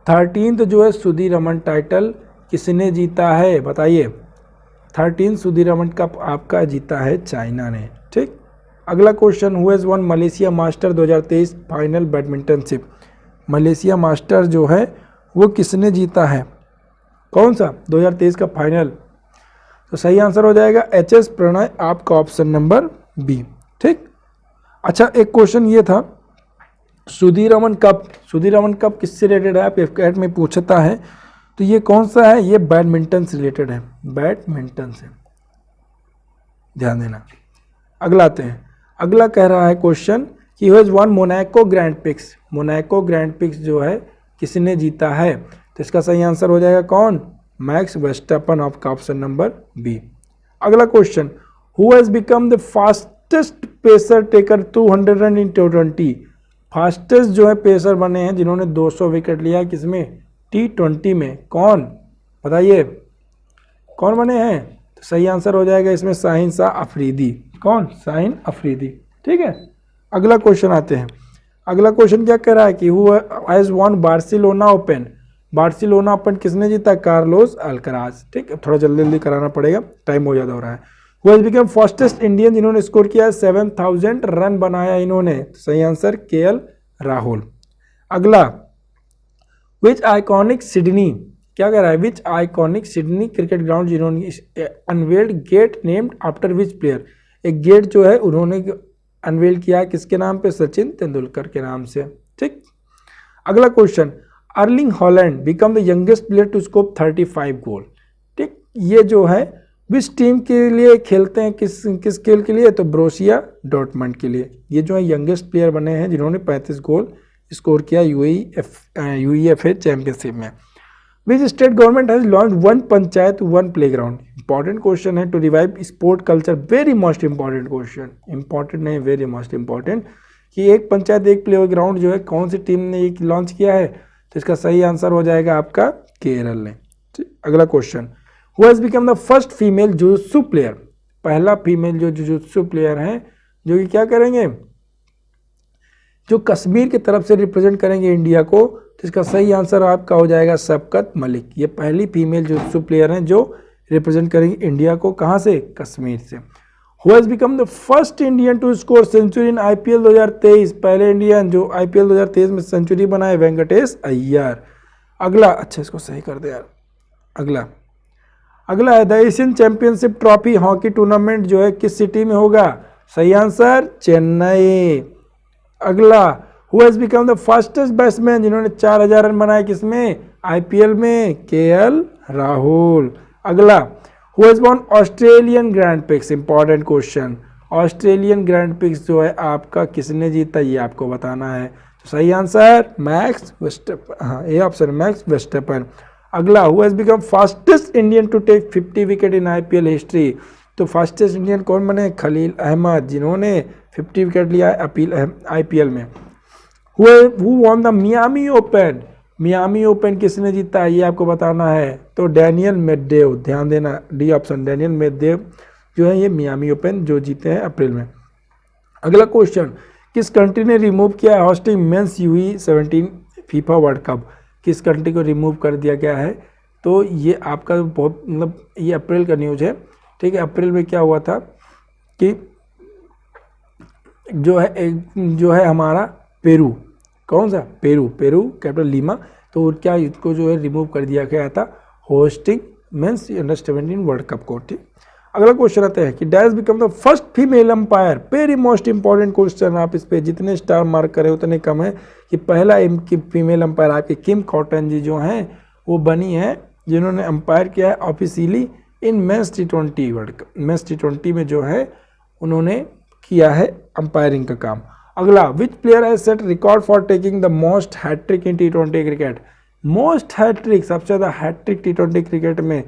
13th जो है सुधीर रमन टाइटल किसने जीता है बताइए। 13 सुधीरमन कप आपका जीता है चाइना ने। ठीक, अगला question, who has won Malaysia Master 2023 final badmintonship. Malaysia Master जो है वो किसने जीता है, कौन सा 2023 का फाइनल। तो सही आंसर हो जाएगा HS प्रणय, आपका ऑप्शन नंबर बी। ठीक, अच्छा एक क्वेश्चन ये था, सुधीरमन कप किससे रिलेटेड है, आप FCAT में पूछता है, तो ये कौन सा है, ये बैडमिंटन से रिलेटेड है, बैडमिंटन से, ध्यान देना। अगला आते हैं, अगला कह रहा है क्वेश्चन कि who has one Monaco grand pics. Monaco grand pics जो है किसने जीता है, तो इसका सही आंसर हो जाएगा कौन, मैक्स वर्स्टेपन, आपका ऑप्शन नंबर बी। अगला question, who has become the fastest pacer taker 200 run in T20। Fastest जो है पेसर बने हैं जिन्होंने 200 विकेट लिया किसमें, T20 में, कौन बताइए, कौन बने हैं। तो सही आंसर हो जाएगा इसमें शाहीन शाह अफरीदी, कौन, शाहीन अफरीदी। ठीक है, अगला क्वेश्चन आते हैं, अगला क्वेश्चन क्या कह रहा है कि who has one Barcelona open. Barcelona open किसने जीता, कार्लोस अल्कराज। ठीक है, थोड़ा जल्दी जल्दी कराना पड़ेगा, टाइम बहुत ज़्यादा हो रहा है। हु हैज़ बिकम फर्स्टेस्ट इंडियन जिन्होंने स्कोर किया है 7000 रन बनाया इन्होंने, सही आंसर KL राहुल। अगला, विच आइकॉनिक सिडनी, क्या कह रहा है, which iconic Sydney Cricket Ground जिन्होंने unveiled gate named after which player. एक गेट जो है उन्होंने अनवेल किया है किसके नाम पे, सचिन तेंदुलकर के नाम से। ठीक, अगला question, Erling Haaland become the youngest player to score 35 goal. ठीक, ये जो है विच टीम के लिए खेलते हैं, किस खेल के लिए, तो ब्रोसिया डॉर्टमंड के लिए। ये जो है यंगेस्ट प्लेयर बने हैं जिन्होंने 35 गोल स्कोर किया UEFA चैंपियनशिप में। Which state government has launch one panchayat one playground. Important question है, to revive sport culture, very most important question, important नहीं वेरी मोस्ट इंपॉर्टेंट, कि एक पंचायत एक प्ले ग्राउंड जो है कौन सी टीम ने एक लॉन्च किया है, तो इसका सही आंसर हो जाएगा आपका केरल ने। अगला question, who has become the first female jujutsu player. पहला फीमेल जो जुजुत्सु प्लेयर हैं जो कि क्या करेंगे, जो कश्मीर की तरफ से रिप्रेजेंट करेंगे इंडिया को, तो इसका सही आंसर आपका हो जाएगा शफकत मलिक। ये पहली फीमेल जुजुत्सु प्लेयर हैं जो रिप्रेजेंट करेंगे इंडिया को, कहाँ से, कश्मीर से। Who has become the first Indian to score century in IPL 2023। पहले इंडियन जो IPL 2023 में सेंचुरी बनाए वेंकटेश अय्यर। अगला, अच्छा इसको सही कर दे यार। अगला है the Asian championship trophy hockey tournament जो है किस सिटी में होगा, सही आंसर चेन्नई। अगला, who has become the fastest batsman जिन्होंने 4000 रन बनाए किसमें, IPL में, KL राहुल। अगला, who has von Australian grand pics. Important question, Australian grand pics जो है आपका किसने जीता, ये आपको बताना है। तो सही आंसर मैक्स वर्स्टेपन, हाँ ये ऑप्शन मैक्स वर्स्टेपन। अगला, who has become fastest Indian to take 50 wicket in IPL history. तो फास्टेस्ट इंडियन कौन बने, खलील अहमद जिन्होंने 50 विकेट लिया है IPL में। Who won the Miami open. Miami open किसने जीता है ये आपको बताना है, तो डैनियल मेडवेडेव, ध्यान देना डी ऑप्शन, डैनियल मेडवेडेव जो है ये मियामी ओपन जो जीते हैं अप्रैल में। अगला क्वेश्चन, किस कंट्री ने रिमूव किया है hosting men's U17 FIFA world cup. किस कंट्री को रिमूव कर दिया गया है, तो ये आपका बहुत मतलब ये अप्रैल का न्यूज़ है। ठीक है, अप्रैल में क्या हुआ था कि जो है हमारा पेरू, कौन सा, पेरू कैपिटल लीमा, तो क्या इसको जो है रिमूव कर दिया गया था होस्टिंग मेंस अंडर-17 वर्ल्ड कप को। ठीक, अगला क्वेश्चन आता है कि dash become the first female umpire. Very most important question, आप इस पे जितने स्टार मार्क करें उतने कम है, कि पहला फीमेल अंपायर आपके किम कॉटन जी जो हैं वो बनी है जिन्होंने अंपायर किया है officially in men's T20 world cup, men's T20 में जो है उन्होंने किया है अंपायरिंग का काम। अगला, which player has set record for taking the most hattrick in T20 cricket. Most hattrick, सबसे ज़्यादा हैट्रिक T20 क्रिकेट में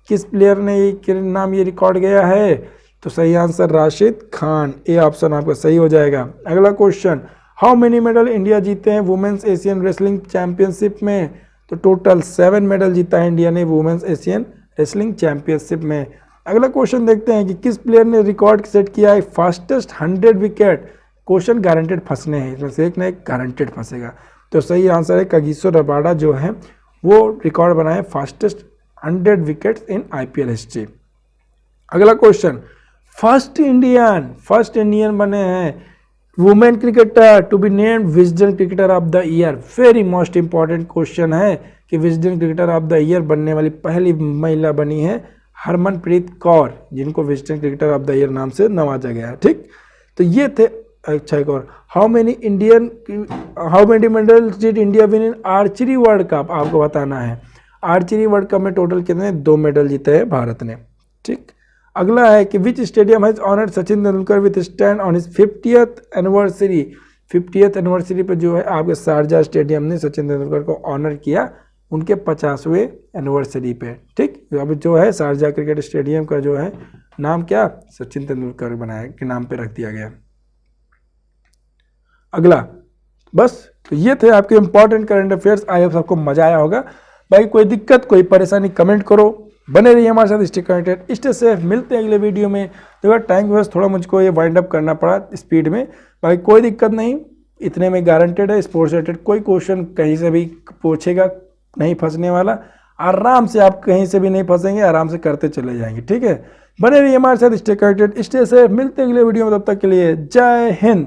किस प्लेयर ने ये नाम ये रिकॉर्ड गया है, तो सही answer Rashid Khan, A option आपका सही हो जाएगा। अगला question, how many medal India जीते हैं वुमेन्स एशियन रेसलिंग चैंपियनशिप में, तो टोटल 7 मेडल जीता है इंडिया ने वुमेन्स एशियन रेसलिंग चैंपियनशिप में। अगला क्वेश्चन देखते हैं कि किस प्लेयर ने रिकॉर्ड सेट किया है फास्टेस्ट 100 विकेट। क्वेश्चन गारंटेड फंसने हैं, इसमें से एक ना एक गारंटेड फंसेगा, तो सही आंसर है कागिसो रबाडा जो है वो रिकॉर्ड बनाए fastest 100 wickets in IPL history. अगला क्वेश्चन, फर्स्ट इंडियन बने हैं women cricketer to be named Wisden cricketer of the year. Very most important question है कि Wisden cricketer of the year बनने वाली पहली महिला बनी है हरमनप्रीत कौर, जिनको Wisden cricketer of the year नाम से नवाजा गया है। ठीक, तो ये थे। अच्छा, एक और, how many medals did India win in archery world cup, आपको बताना है। आर्चरी वर्ल्ड कप में टोटल कितने, 2 मेडल जीते हैं भारत ने। ठीक, अगला है कि which stadium has honoured Sachin Tendulkar with stand on his 50th anniversary. 50th anniversary पे जो है आपके शारजा स्टेडियम ने सचिन तेंदुलकर को ऑनर किया उनके 50वें एनिवर्सरी पे। ठीक, अब जो है शारजा क्रिकेट स्टेडियम का जो है नाम क्या, सचिन तेंदुलकर बनाया के नाम पे रख दिया गया। अगला, बस तो ये थे आपके important current affairs. I hope सबको मजा आया होगा। भाई कोई दिक्कत कोई परेशानी कमेंट करो, बने रहिए हमारे साथ, स्टे कनेक्टेड, स्टे सेफ। मिलते हैं अगले वीडियो में। देखो टाइम के वजह थोड़ा मुझको ये वाइंड अप करना पड़ा स्पीड में, बाकी कोई दिक्कत नहीं, इतने में गारंटेड है। स्पोर्ट्स रिलेटेड कोई क्वेश्चन कहीं से भी पूछेगा, नहीं फंसने वाला, आराम से आप कहीं से भी नहीं फंसेंगे, आराम से करते चले जाएंगे। ठीक है, बने रहिए हमारे साथ, स्टे कनेक्टेड, स्टे सेफ। मिलते हैं अगले वीडियो में, तब तक के लिए जय हिंद।